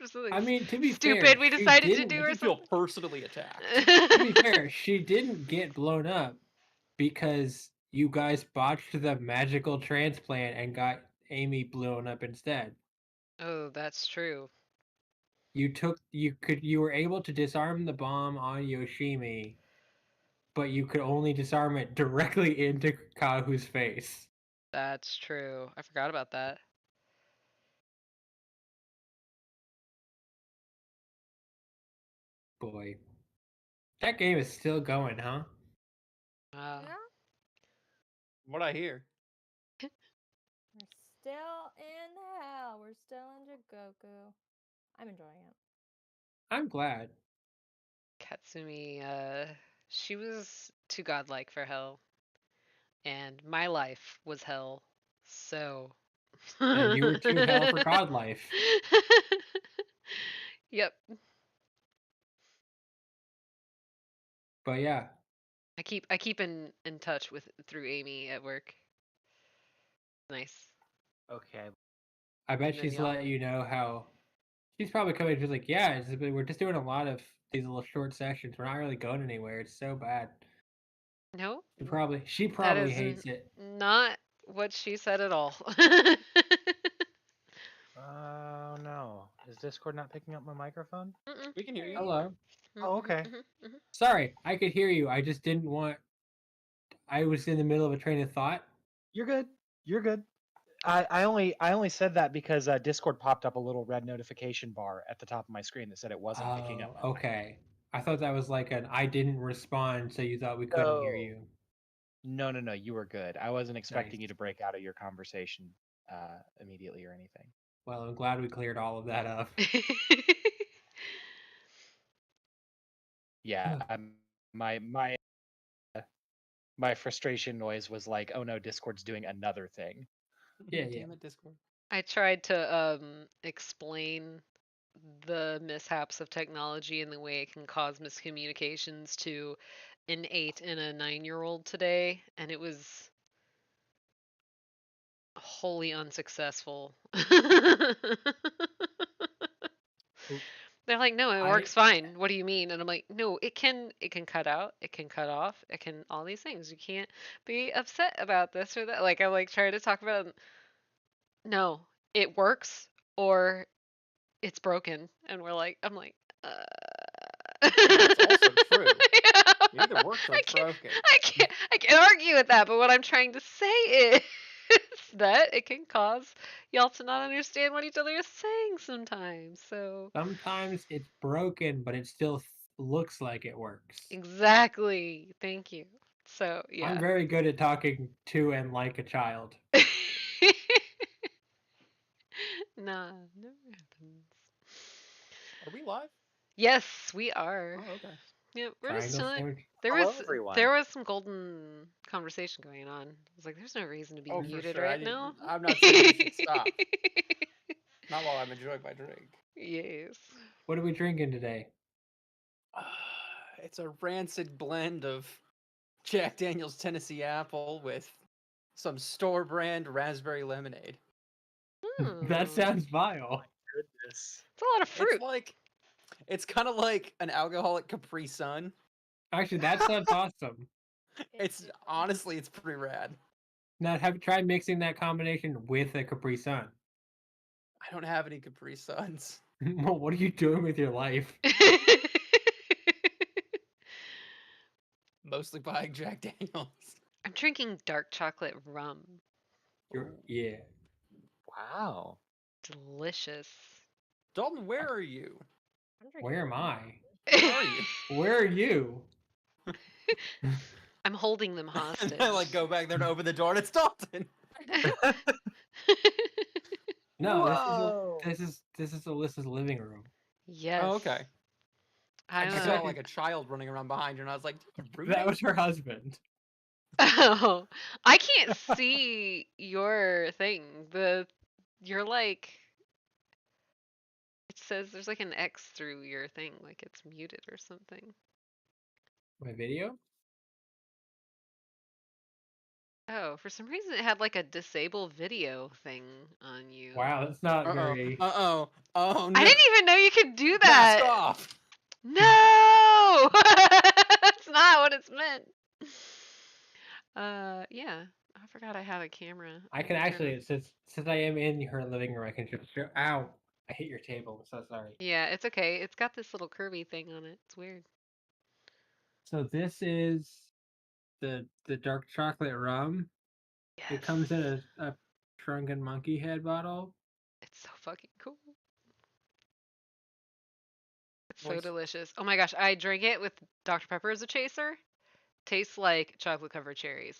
Just something I mean, to be stupid fair, we she decided to didn't- do I or feel something. personally attacked. To be fair, she didn't get blown up because you guys botched the magical transplant and got Amy blown up instead. Oh, that's true. You were able to disarm the bomb on Yoshimi, but you could only disarm it directly into Kahu's face. That's true. I forgot about that. Boy. That game is still going, huh? Wow. Yeah, What I hear. we're still in hell. We're still in Jigoku. I'm enjoying it. I'm glad. Katsumi, she was too godlike for hell. And my life was hell. So. And you were too hell for god life. Yep. But yeah, I keep in touch with through Amy at work. Nice. Okay. I bet And then she's y'all- let you know how She's probably coming. She's like, yeah, we're just doing a lot of these little short sessions. We're not really going anywhere. It's so bad. No, She that probably is hates it. not what she said at all. Oh no. Is Discord not picking up my microphone? Mm-mm. We can hear you. Hello. Oh, okay. Sorry, I could hear you. I just didn't want. I was in the middle of a train of thought. You're good. You're good. I only said that because Discord popped up a little red notification bar at the top of my screen that said it wasn't picking up. Oh, okay. I thought that was like I didn't respond, so you thought we couldn't hear No. you. No. You were good. I wasn't expecting you Nice. to break out of your conversation immediately or anything. Well, I'm glad we cleared all of that up. Yeah. My frustration noise was like, oh no, Discord's doing another thing. Yeah. Damn it, Discord. I tried to explain the mishaps of technology and the way it can cause miscommunications to an 8 and a 9-year-old today, and it was wholly unsuccessful. They're like, no, it works fine. What do you mean? And I'm like, no, it can cut out, it can cut off, it can all these things. You can't be upset about this or that. Like I'm like trying to talk about it. No, it works or it's broken. And I'm like, It's also true. Yeah, It either works or it's broken. I can't argue with that, but what I'm trying to say is that it can cause y'all to not understand what each other is saying sometimes. So Sometimes it's broken, but it still looks like it works. exactly. Thank you. So yeah. I'm very good at talking to and like a child. Nah, never happens. Are we live? Yes, we are. Oh, okay. Yeah, we're just Triangle chilling. sandwich. Hello, everyone. There was some golden conversation going on. I was like, there's no reason to be Oh, for muted sure. right now. I'm not saying you should stop. Not while I'm enjoying my drink. Yes. What are we drinking today? It's a rancid blend of Jack Daniel's Tennessee Apple with some store brand raspberry lemonade. That Hmm. sounds vile. Goodness. It's a lot of fruit. It's kind of like an alcoholic Capri Sun. Actually, that sounds awesome. It's honestly, it's pretty rad. Now, have you tried mixing that combination with a Capri Sun? I don't have any Capri Suns. Well, what are you doing with your life? Mostly buying Jack Daniels. I'm drinking dark chocolate rum. Yeah. Wow. Delicious. Dalton, where are you? Where am I? Where are you? Where are you? I'm holding them hostage. And I like go back there to open the door and it's Dalton. No, Whoa. this is Alyssa's living room. Yes. Oh, okay. I I'm just a- saw like a child running around behind her and I was like, That was her husband. Oh, I can't see your thing. You're like, it says there's like an X through your thing, like it's muted or something. My video? Oh, for some reason it had like a disable video thing on you. Wow, that's not very. Oh no. I didn't even know you could do Mask that. off. No, that's not what it's meant. Yeah, I forgot I had a camera. I can need to- actually, since I am in her living room, I can just show. Ow! I hit your table. I'm so sorry. Yeah, it's okay. It's got this little Kirby thing on it. It's weird. So this is the dark chocolate rum. Yes. It comes in a shrunken monkey head bottle. It's so fucking cool. It's so Moist. delicious. Oh my gosh, I drank it with Dr. Pepper as a chaser. Tastes like chocolate covered cherries.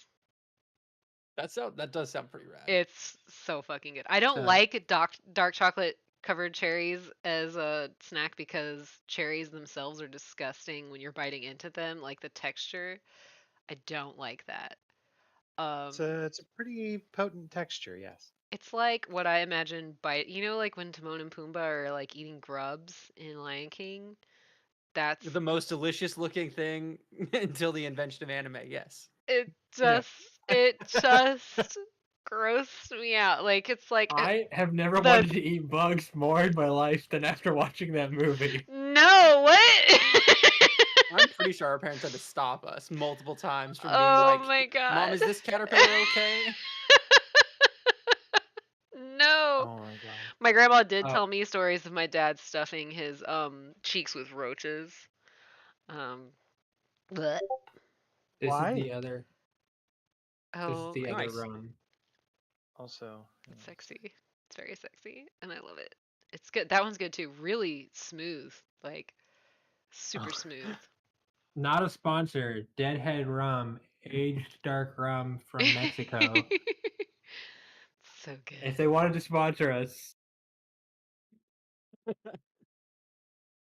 That does sound pretty rad. It's so fucking good. I don't So- like dark chocolate covered cherries as a snack because cherries themselves are disgusting when you're biting into them, like the texture. I don't like that. It's a pretty potent texture, yes. It's like what I imagine like when Timon and Pumbaa are like eating grubs in Lion King. That's The most delicious looking thing until the invention of anime, yes. it Yeah. just grossed me out. Like it's like I have never the- wanted to eat bugs more in my life than after watching that movie. no, what? I'm pretty sure our parents had to stop us multiple times from being Oh like, my god. "Mom, is this caterpillar okay?" No. Oh my god. My grandma did Oh. tell me stories of my dad stuffing his cheeks with roaches. Bleh. This Why? is the other. This Oh, is the nice. other rum. Also, it's sexy. It's very sexy, and I love it. It's good. That one's good too. Really smooth, like super Oh. smooth. Not a sponsor. Deadhead Rum, aged dark rum from Mexico. So good. If they wanted to sponsor us,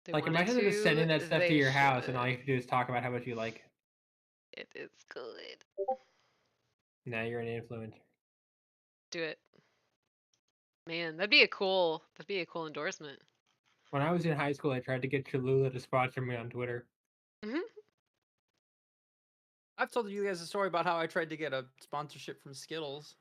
They like wanted imagine them just sending that stuff to they your house and all you should. have to do is talk about how much you like it. It is good. Now you're an influencer. Do it. Man, that'd be a cool endorsement. When I was in high school, I tried to get Cholula to sponsor me on Twitter. I've told you guys a story about how I tried to get a sponsorship from Skittles.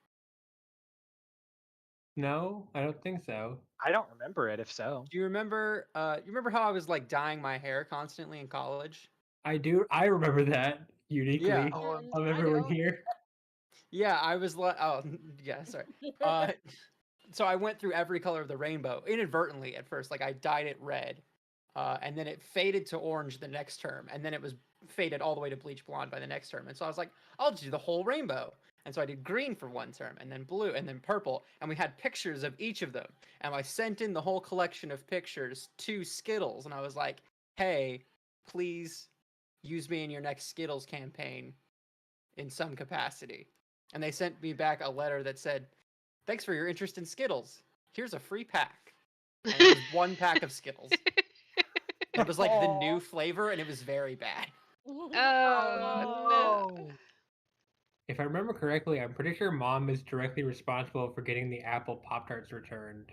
No, I don't think so. I don't remember it. If so, Do you remember? You remember how I was like dyeing my hair constantly in college? I do. I remember that uniquely Yeah. Oh, of I everyone don't. here. Yeah, I was like, oh, yeah, sorry. So I went through every color of the rainbow inadvertently at first. Like I dyed it red, and then it faded to orange the next term, and then it was faded all the way to bleach blonde by the next term. And so I was like, I'll do the whole rainbow. And so I did green for one term, and then blue, and then purple, and we had pictures of each of them. And I sent in the whole collection of pictures to Skittles, and I was like, hey, please use me in your next Skittles campaign in some capacity. And they sent me back a letter that said, thanks for your interest in Skittles. Here's a free pack. And it was one pack of Skittles. It was like the new flavor, and it was very bad. Oh no. If I remember correctly, I'm pretty sure Mom is directly responsible for getting the Apple Pop Tarts returned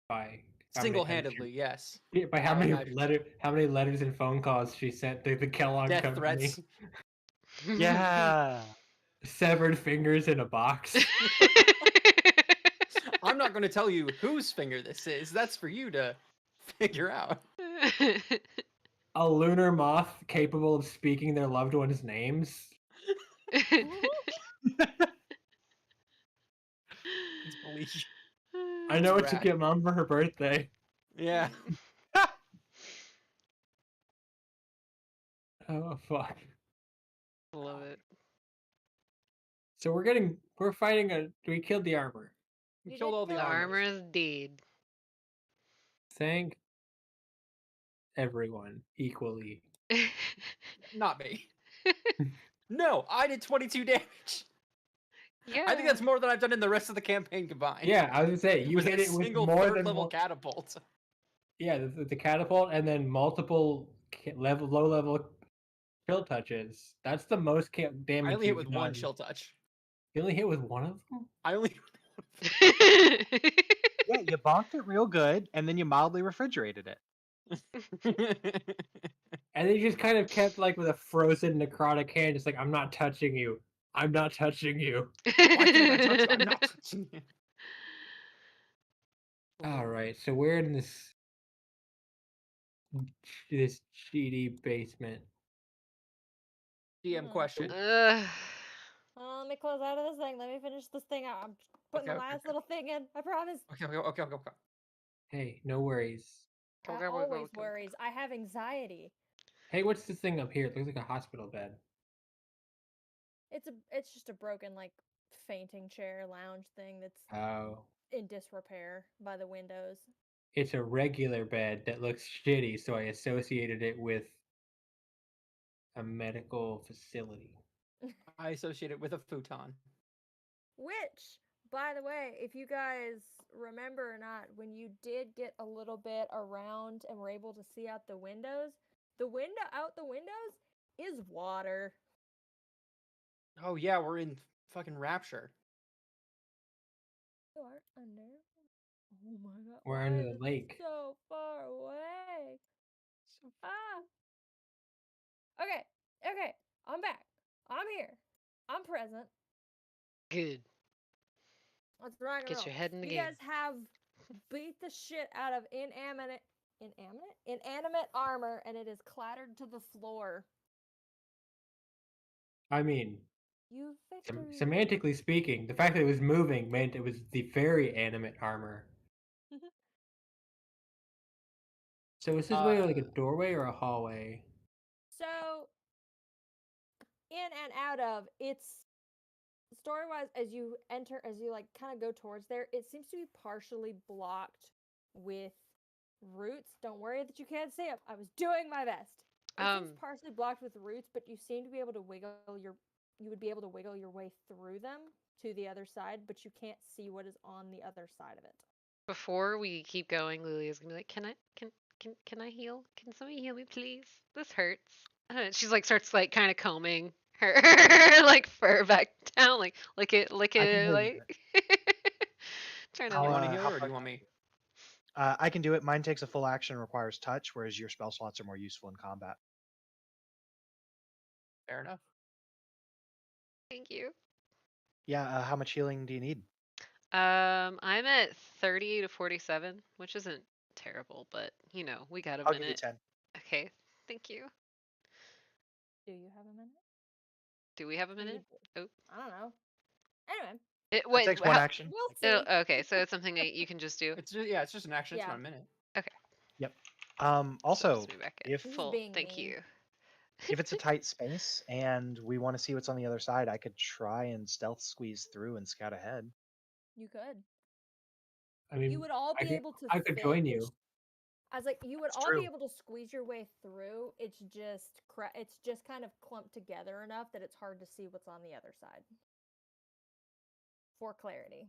by how many times Single-handedly, yes. Yeah, by how I many imagine how many letters and phone calls she sent to the Kellogg Death company. threats. yeah. Severed fingers in a box. I'm not going to tell you whose finger this is. That's for you to figure out. A lunar moth capable of speaking their loved ones' names. It's bleach. I know what to rad. get Mom for her birthday. Yeah. Oh fuck. Love it. So we're fighting we killed the armor. We You killed did all the kill The it. armor armors. is dead. Thank everyone equally. Not me. No, I did 22 damage. Yeah. I think that's more than I've done in the rest of the campaign combined. Yeah, I was gonna say you With hit a it with single more third than level one. catapult. Yeah, the catapult and then multiple low level kill touches. That's the most damage I only hit you've with done. one chill touch. You only hit with one of them? I only. Yeah, you bonked it real good, and then you mildly refrigerated it. And then you just kind of kept like with a frozen necrotic hand, just like I'm not touching you. I'm not touching you. Why can't I touch you? I'm not touching you. All right, so we're in this cheaty basement. DM question. Ugh. Let me close out of this thing. Let me finish this thing out. I'm putting Okay, the okay, last okay. little thing in. I promise. Okay. Hey, no worries. Okay, Always okay. worries. I have anxiety. Hey, what's this thing up here? It looks like a hospital bed. It's just a broken like fainting chair lounge thing that's Oh. in disrepair by the windows. It's a regular bed that looks shitty, so I associated it with a medical facility. I associate it with a futon. Which, by the way, if you guys remember or not, when you did get a little bit around and were able to see out the windows is water. Oh yeah, we're in fucking Rapture. You are under. Oh my god. We're why under is the it lake. So far away. Ah. Okay. I'm back. I'm here. I'm present. Good. Let's rock and Get roll. your head in the You game. guys have beat the shit out of inanimate armor, and it is clattered to the floor. I mean, You victory. semantically speaking, the fact that it was moving meant it was the very animate armor. So is this way like a doorway or a hallway? So, in and out of, it's story wise, as you enter, as you like kind of go towards there, it seems to be partially blocked with roots. Don't worry that you can't see them. I was doing my best. It seems partially blocked with roots, but you seem to be able to you would be able to wiggle your way through them to the other side, but you can't see what is on the other side of it. Before we keep going, Lilia's gonna be like, can I heal? Can somebody heal me, please? This hurts. She's like starts like kind of combing her like fur back down, like lick it, I can heal you. like trying to I'll, You like, want to heal how her or do about- you want me? I can do it. Mine takes a full action and requires touch, whereas your spell slots are more useful in combat. Fair enough. thank you. Yeah, how much healing do you need? I'm at 30 to 47, which isn't terrible, but you know, we got a I'll give you minute. 10. Okay, thank you. Do you have a minute? Do we have a Do you minute? d- Oh. I don't know. Anyway, It Wait, takes one action. we'll see. Oh, okay, so it's something that you can just do. It's just, yeah, it's just an action. It's Yeah. not a minute. Also, Just be back at if full. being Thank mean. you. if it's a tight space and we want to see what's on the other side, I could try and stealth squeeze through and scout ahead. You could. I mean, You would all be could- able to. I could fit join the you. I was like, you would It's all true. be able to squeeze your way through. It's just kind of clumped together enough that it's hard to see what's on the other side. For clarity.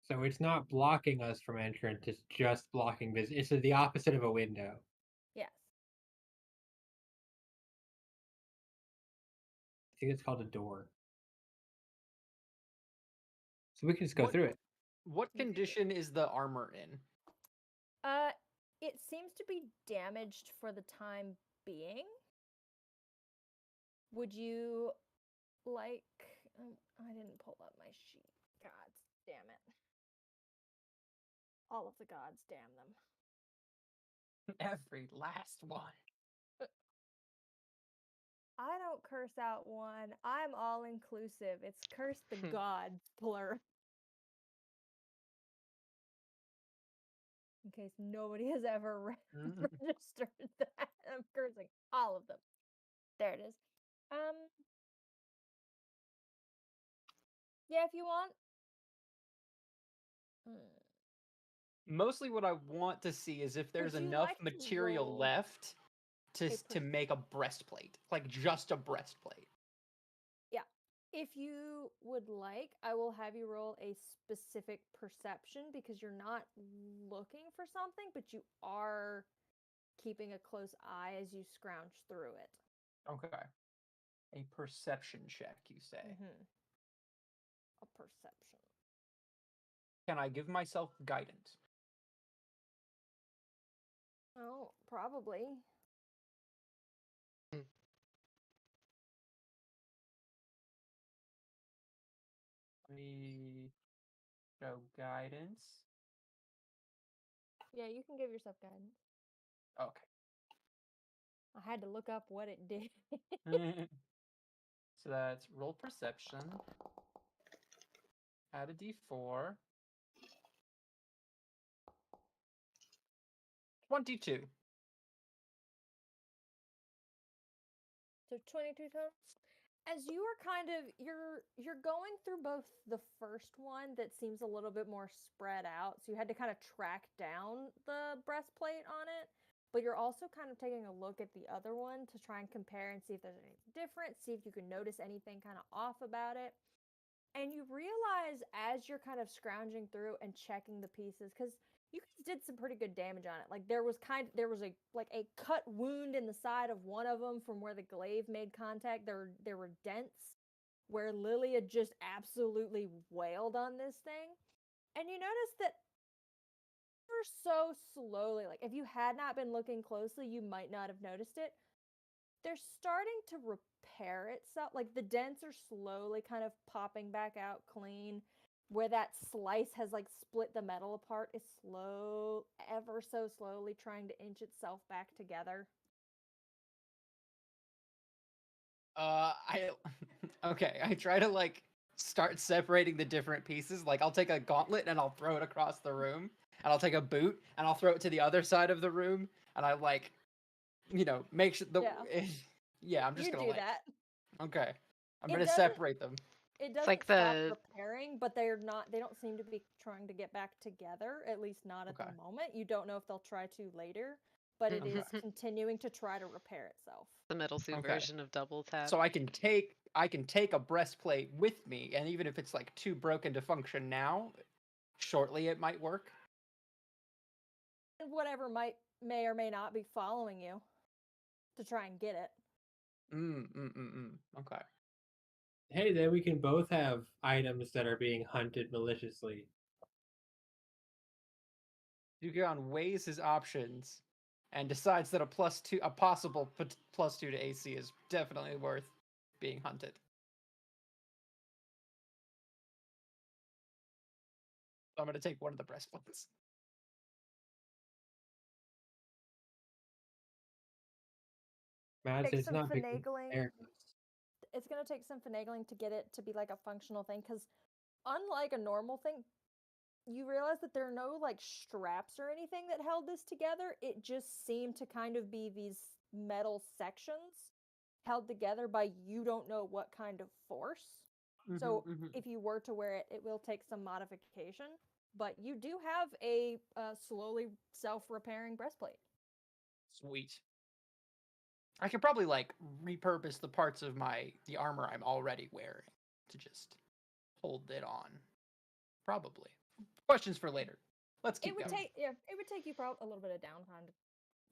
So it's not blocking us from entrance, it's just blocking It's the opposite of a window. Yes. I think it's called a door. So we can just go What- through it. What You could- condition is the armor in? It seems to be damaged for the time being. Would you like? I didn't pull up my sheet. God damn it! All of the gods damn them. Every last one. I don't curse out one. I'm all inclusive. It's curse the gods, plural. In case nobody has ever registered that. I'm cursing all of them. There it is. Yeah, if you want. Mostly what I want to see is if there's you enough like to material roll left to a to make a breastplate, like just a breastplate. If you would like, I will have you roll a specific perception because you're not looking for something, but you are keeping a close eye as you scrounge through it. Okay. A perception check, you say. A perception. Can I give myself guidance? Oh, probably. Let me show guidance. Yeah, you can give yourself guidance. Okay. I had to look up what it did. So that's roll perception. Add a d4. 22. So 22 total. As you are kind of you're going through both the first one that seems a little bit more spread out, so you had to kind of track down the breastplate on it, but you're also kind of taking a look at the other one to try and compare and see if there's anything different, see if you can notice anything kind of off about it. And you realize as you're kind of scrounging through and checking the pieces, because you guys did some pretty good damage on it. Like there was a cut wound in the side of one of them from where the glaive made contact. There were dents where Lilia just absolutely wailed on this thing. And you notice that ever so slowly, like if you had not been looking closely, you might not have noticed it. They're starting to repair itself. Like the dents are slowly kind of popping back out clean. where that slice has like split the metal apart is ever so slowly trying to inch itself back together. I okay. I try to like start separating the different pieces. Like I'll take a gauntlet and I'll throw it across the room, and I'll take a boot and I'll throw it to the other side of the room, and I like, make sure the Yeah. yeah. I'm just You gonna do like that. okay. I'm It gonna doesn't- separate them. It It's doesn't like stop the repairing, but they don't seem to be trying to get back together, at least not at Okay. the moment. You don't know if they'll try to later, but it is continuing to try to repair itself. the Metal Suit Okay. version of double tap. So I can take a breastplate with me, and even if it's like too broken to function now, shortly it might work. And whatever may or may not be following you to try and get it. Okay. Hey, then we can both have items that are being hunted maliciously. Yukon weighs his options and decides that a possible +2 to AC is definitely worth being hunted. So I'm going to take one of the breastplates. Mads, Take it's some not big finagling. there. It's going to take some finagling to get it to be like a functional thing, because unlike a normal thing, you realize that there are no like straps or anything that held this together. It just seemed to kind of be these metal sections held together by you don't know what kind of force. So if you were to wear it, it will take some modification, but you do have a slowly self-repairing breastplate. Sweet. I could probably like repurpose the parts of the armor I'm already wearing to just hold it on. Probably. Questions for later. Let's keep It would going. it would take you probably a little bit of downtime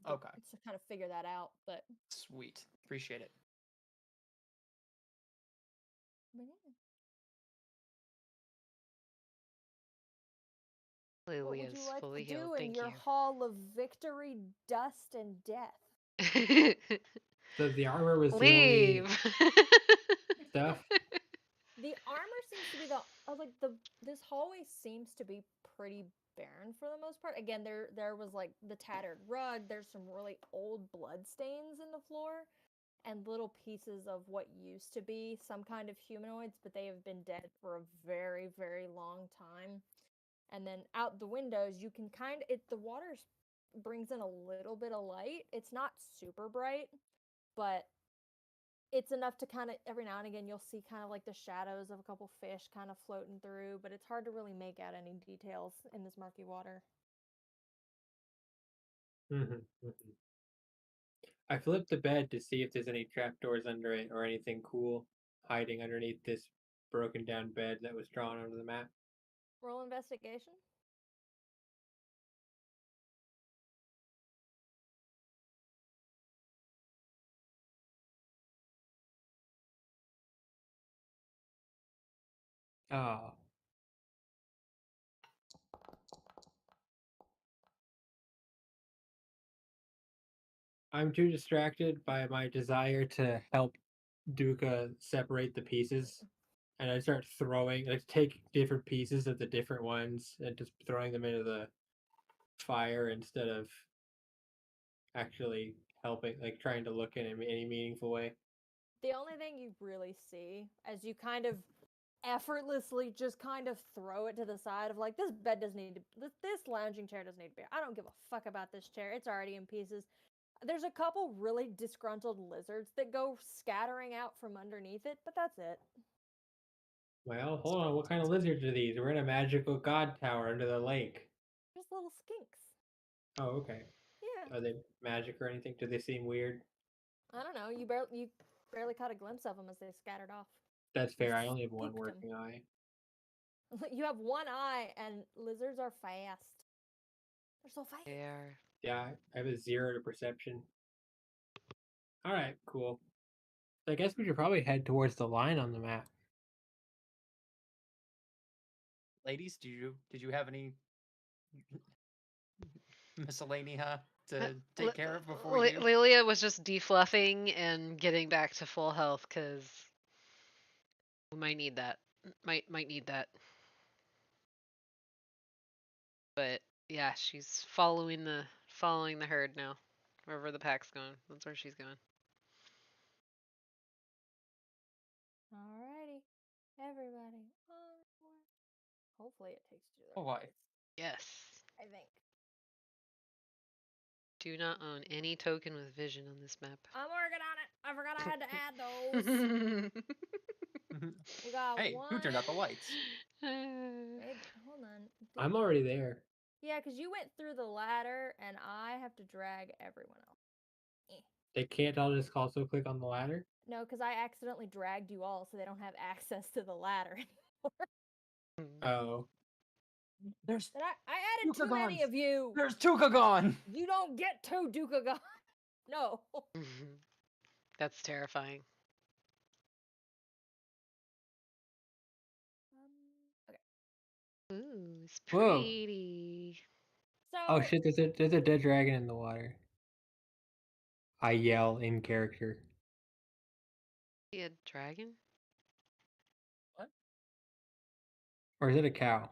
Okay. to kind of figure that out, but Sweet. Appreciate it. yeah. What would you Lilia's like fully to do healed. in Thank your you. hall of victory, dust, and death? So the armor was the only Leave. stuff. The armor seems to be this hallway seems to be pretty barren for the most part. Again, there was like the tattered rug, there's some really old blood stains in the floor, and little pieces of what used to be some kind of humanoids, but they have been dead for a very, very long time. And then out the windows, you can the water brings in a little bit of light. It's not super bright, but it's enough to kind of every now and again you'll see kind of like the shadows of a couple fish kind of floating through, but it's hard to really make out any details in this murky water. I flipped the bed to see if there's any trapdoors under it or anything cool hiding underneath this broken down bed that was drawn onto the map. Roll investigation. Oh. I'm too distracted by my desire to help Duca separate the pieces. And I start take different pieces of the different ones and just throwing them into the fire instead of actually helping, like trying to look in any meaningful way. The only thing you really see as you kind of effortlessly just kind of throw it to the side of like, this bed doesn't need to, this lounging chair doesn't need to be, I don't give a fuck about this chair, it's already in pieces. There's a couple really disgruntled lizards that go scattering out from underneath it, but that's it. Well, hold on, what kind of lizards are these? We're in a magical god tower under the lake. Just little skinks. Oh, okay. Yeah. Are they magic or anything? Do they seem weird? I don't know. You barely caught a glimpse of them as they scattered off. That's fair. I only have one Spooked 'em. working eye. You have one eye, and lizards are fast. They're so fast. They are. Yeah, I have a 0 to perception. All right, cool. So I guess we should probably head towards the line on the map. Ladies, did you have any miscellanea to take care of before we do? Lilia was just defluffing and getting back to full health because we might need that. Might need that. But yeah, she's following the herd now. Wherever the pack's going, that's where she's going. Alrighty, everybody. Onward. Hopefully, it takes you to the Oh, right boy. place, Yes. I think. Do not own any token with vision on this map. I'm working on it. I forgot I had to add those. We got Hey, one. who turned out the lights? Maybe, hold on. I'm already there. Yeah, because you went through the ladder, and I have to drag everyone else. They can't all just also click on the ladder. No, because I accidentally dragged you all, so they don't have access to the ladder. Oh, There's But I added too many Dukagons. of you. there's Tukagon. You don't get two Dukagon. No. That's terrifying. Okay. Ooh, it's Whoa. pretty. So. oh shit! There's a dead dragon in the water. I yell in character. See a dragon? Or is it a cow?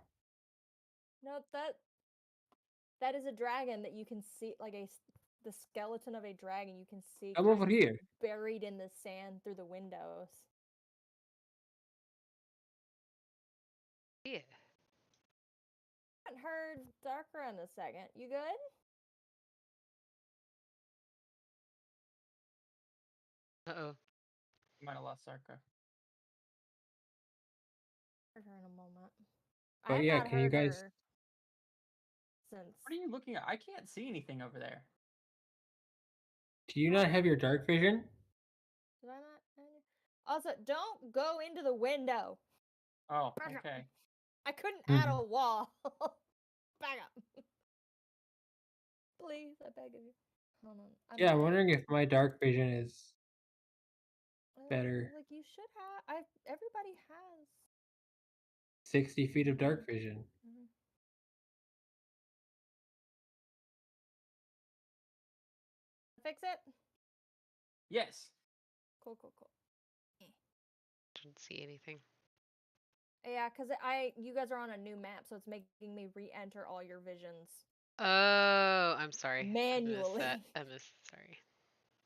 No, that is a dragon that you can see, like the skeleton of a dragon you can see I'm kind over of here. buried in the sand through the windows. Yeah. Haven't heard Darkra in a second. You good? Uh-oh. Might have lost Sarka. Heard her in a moment. But I've yeah, not can you heard guys- her since. What are you looking at? I can't see anything over there. Do you not have your dark vision? Did I not? Also, don't go into the window. Oh, Back up. okay. I couldn't add a wall. Back up. Please, I beg of you. Hold on. Yeah, I'm back. wondering if my dark vision is better. Like you should have. Everybody has. 60 feet of dark vision. Fix it. Yes. Cool. Didn't see anything. Yeah, because you guys are on a new map, so it's making me re-enter all your visions Oh, I'm sorry. manually. I missed. Sorry.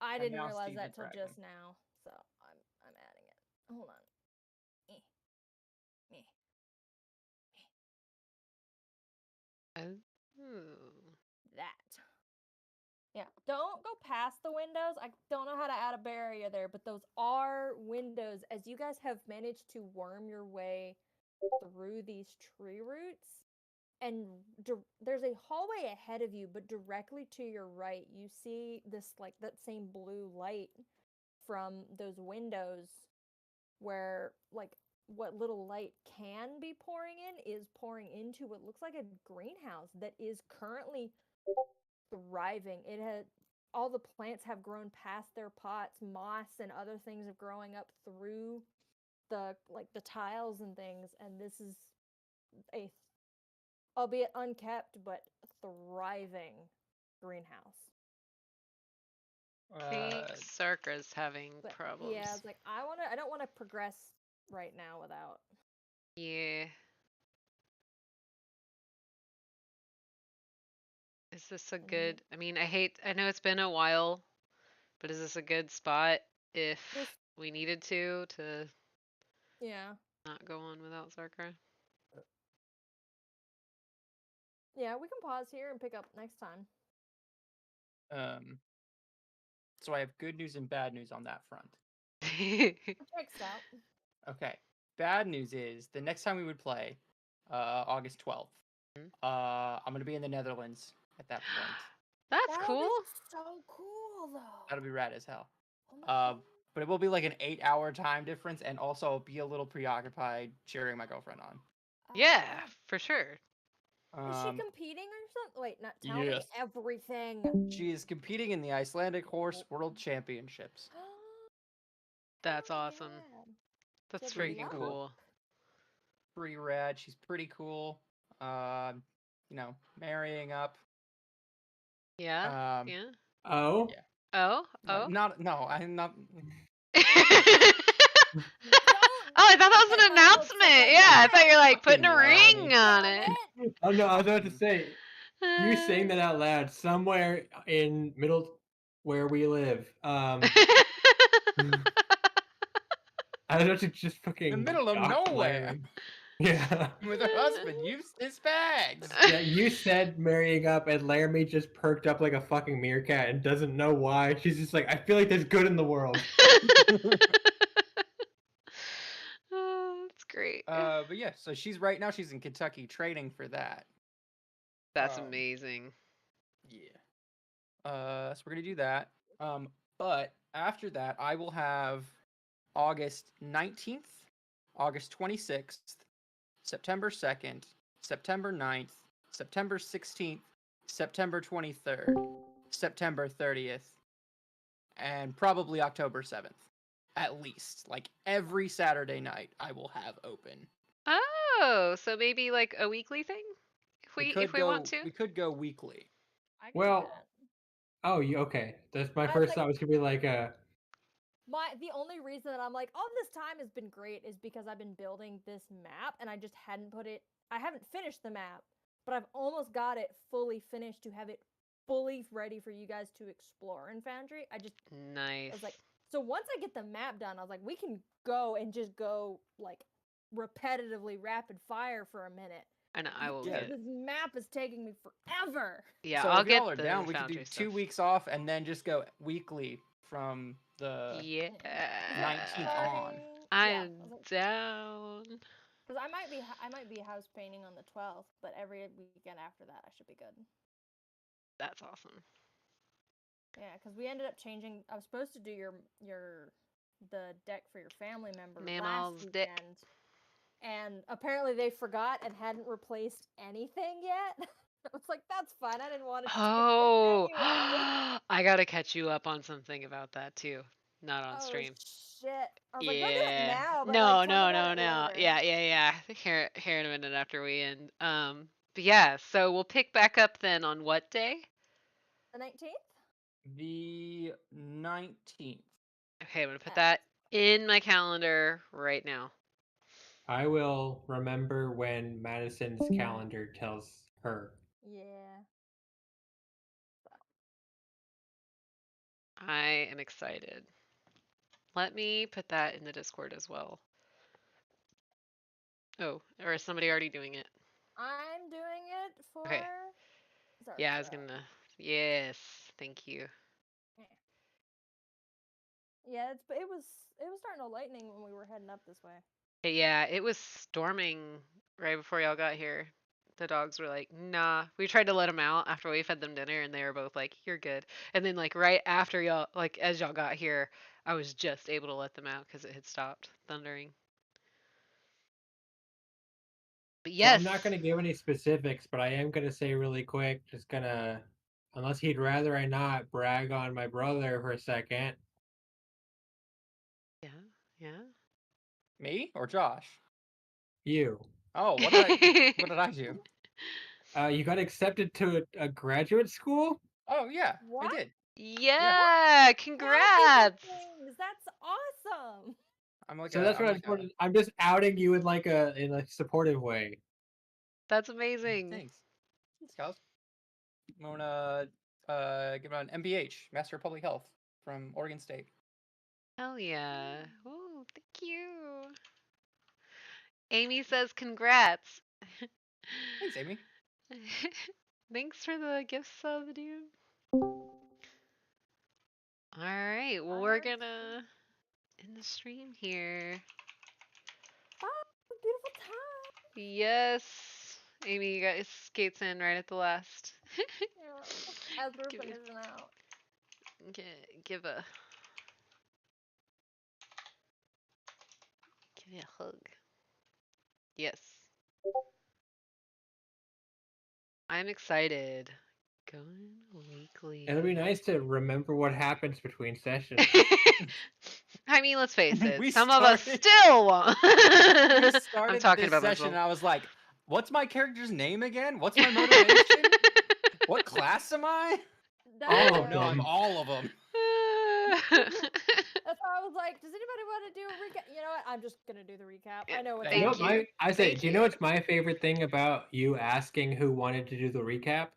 I I didn't now realize see the that till dragon. just now, so I'm adding it. Hold on. Oh. That. Yeah, don't go past the windows. I don't know how to add a barrier there, but those are windows. As you guys have managed to worm your way through these tree roots, and there's a hallway ahead of you, but directly to your right, you see this, like, that same blue light from those windows where, like, what little light can be pouring in is pouring into what looks like a greenhouse that is currently thriving. It had all the plants have grown past their pots, moss and other things are growing up through the tiles and things, and this is a, albeit unkept, but thriving greenhouse. I think Sarka's having But problems. yeah, it's like I don't want to progress right now without. Yeah. Is this a good? I mean, I know it's been a while, but is this a good spot if we needed to Yeah. not go on without Sarka? Yeah, we can pause here and pick up next time. So I have good news and bad news on that front. Checks out. Okay. Bad news is the next time we would play, August 12th. I'm gonna be in the Netherlands at that point. That's That'll cool. be so cool though. That'll be rad as hell. Oh my God. But it will be like an 8-hour time difference, and also I'll be a little preoccupied cheering my girlfriend on. Yeah, for sure. Is she competing or something? Wait, not tell me yes. everything. She is competing in the Icelandic Horse World Championships. That's Oh my awesome. God. That's Good freaking luck. cool. Pretty rad. She's pretty cool. Marrying up. Yeah. Um, Yeah. Oh, Yeah. Oh. Oh. I'm not. Oh, I thought that was an announcement. Yeah, I thought you were like putting a Fucking ring on it. Oh no, I was about to say, you saying that out loud somewhere in middle where we live. I was about to just fucking In the middle of gawk nowhere. laughing. Yeah. With her husband, use his bags. Yeah, you said marrying up, and Laramie just perked up like a fucking meerkat and doesn't know why. She's just like, I feel like there's good in the world. Oh, that's great. But yeah, so she's right now she's in Kentucky training for that. That's um, amazing. Yeah. So we're gonna do that. But after that, I will have August 19th, August 26th, September 2nd, September 9th, September 16th, September 23rd, September 30th, and probably October 7th. At least. Like every Saturday night I will have open. Oh, so maybe like a weekly thing? If we want to? We could go weekly. I can do Well, that. oh, okay. That's my I was first like- thought was gonna be like The only reason that I'm like, oh, this time has been great is because I've been building this map and I just hadn't I haven't finished the map, but I've almost got it fully finished to have it fully ready for you guys to explore in Foundry. I Nice. was like, so once I get the map done, I was like, we can go and just go like repetitively rapid fire for a minute. and I will Yeah. get. This map is taking me forever. Yeah, So I'll if get y'all are the down, we could Foundry do stuff. 2 weeks off and then just go weekly from the Yeah. 19th on. I'm down. Because I might be house painting on the 12th, but every weekend after that I should be good. That's awesome. Yeah, because we ended up changing. I was supposed to do the deck for your family member Mamal's last deck. weekend, and apparently they forgot and hadn't replaced anything yet. I was like, that's fine. I didn't want to. Oh, anyway. I gotta catch you up on something about that too. Not on Oh, stream. shit! I was like, don't do it Yeah. now. But No, like, tell no, me no, about it no. later. Yeah. Here in a minute after we end. But yeah, so we'll pick back up then on what day? The 19th. The 19th. Okay, I'm gonna put that in my calendar right now. I will remember when Madison's calendar tells her. Yeah. I am excited. Let me put that in the Discord as well. Oh, or is somebody already doing it? I'm doing it for. Okay. Sorry, Yeah, I was gonna. Yes, thank you. Yeah, it was starting to lightning when we were heading up this way. Yeah, it was storming right before y'all got here. The dogs were like, nah. We tried to let them out after we fed them dinner, and they were both like, you're good. And then, like, right after y'all, like, as y'all got here, I was just able to let them out because it had stopped thundering. But So yes. I'm not gonna give any specifics, but I am gonna say really quick, just gonna, unless he'd rather I not, brag on my brother for a second. Yeah. Me or Josh? You. Oh, what did I do? You got accepted to a graduate school? Oh yeah, What? I did. Yeah, Happy congrats. things, that's awesome. I'm like So a, that's I'm what like I'm a- supporting. I'm just outing you in a supportive way. That's amazing. Thanks. Scouts. I'm gonna give it an MBH, Master of Public Health from Oregon State. Hell yeah. Oh, thank you. Amy says congrats. Thanks, Amy. Thanks for the gift sub, dude. Alright, well, we're gonna end the stream here. Oh, beautiful time. Yes. Amy, you got skates in right at the last. Yeah, as we're Give me- phasing out. Give me a hug. Yes. I'm excited. Going weekly. It'll be nice to remember what happens between sessions. I mean, let's face it. We Some of us started- still won't. We I'm started talking this about session, myself. and I was like, "What's my character's name again? What's my motivation? What class am I?" All Oh of no, I'm them. all of them. That's why I was like, does anybody want to do a recap? You know what? I'm just gonna do the recap. Yeah, I know what's thank You know you. what my I say, Thank do you know you. what's my favorite thing about you asking who wanted to do the recap?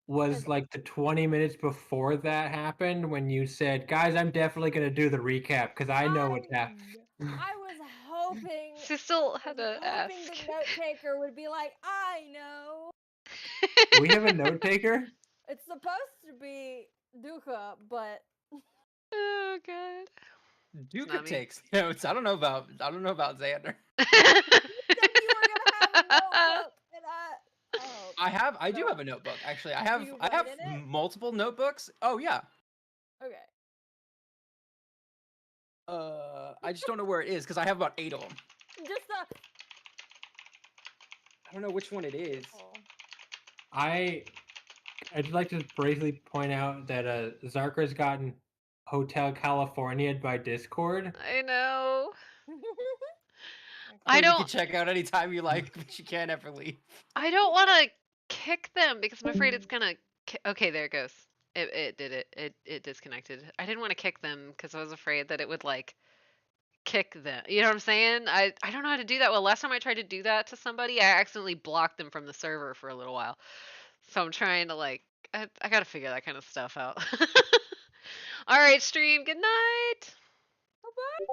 Was Okay. like the 20 minutes before that happened when you said, "Guys, I'm definitely gonna do the recap because I know what's happening." I was hoping. She still I had was to ask. hoping the note taker would be like, I know. We have a note taker. It's supposed to be Duka, but Oh god. Duka not me. takes notes. I don't know about Xander. you said you were gonna have a notebook, and oh, I do so have a notebook. Actually, I do have you I have write in it? multiple notebooks. Oh yeah. Okay. I just don't know where it is because I have about 8 of them. Just I don't know which one it is. I'd like to briefly point out that Zarkra's gotten Hotel California by Discord. I know. Oh, I you can don't check out anytime you like, but you can't ever leave. I don't want to kick them because I'm afraid it's gonna. Okay, there it goes. It did it. It disconnected. I didn't want to kick them because I was afraid that it would like kick them. You know what I'm saying? I don't know how to do that. Well, last time I tried to do that to somebody, I accidentally blocked them from the server for a little while. So I'm trying to like. I gotta figure that kind of stuff out. All right, stream. Good night. Bye-bye.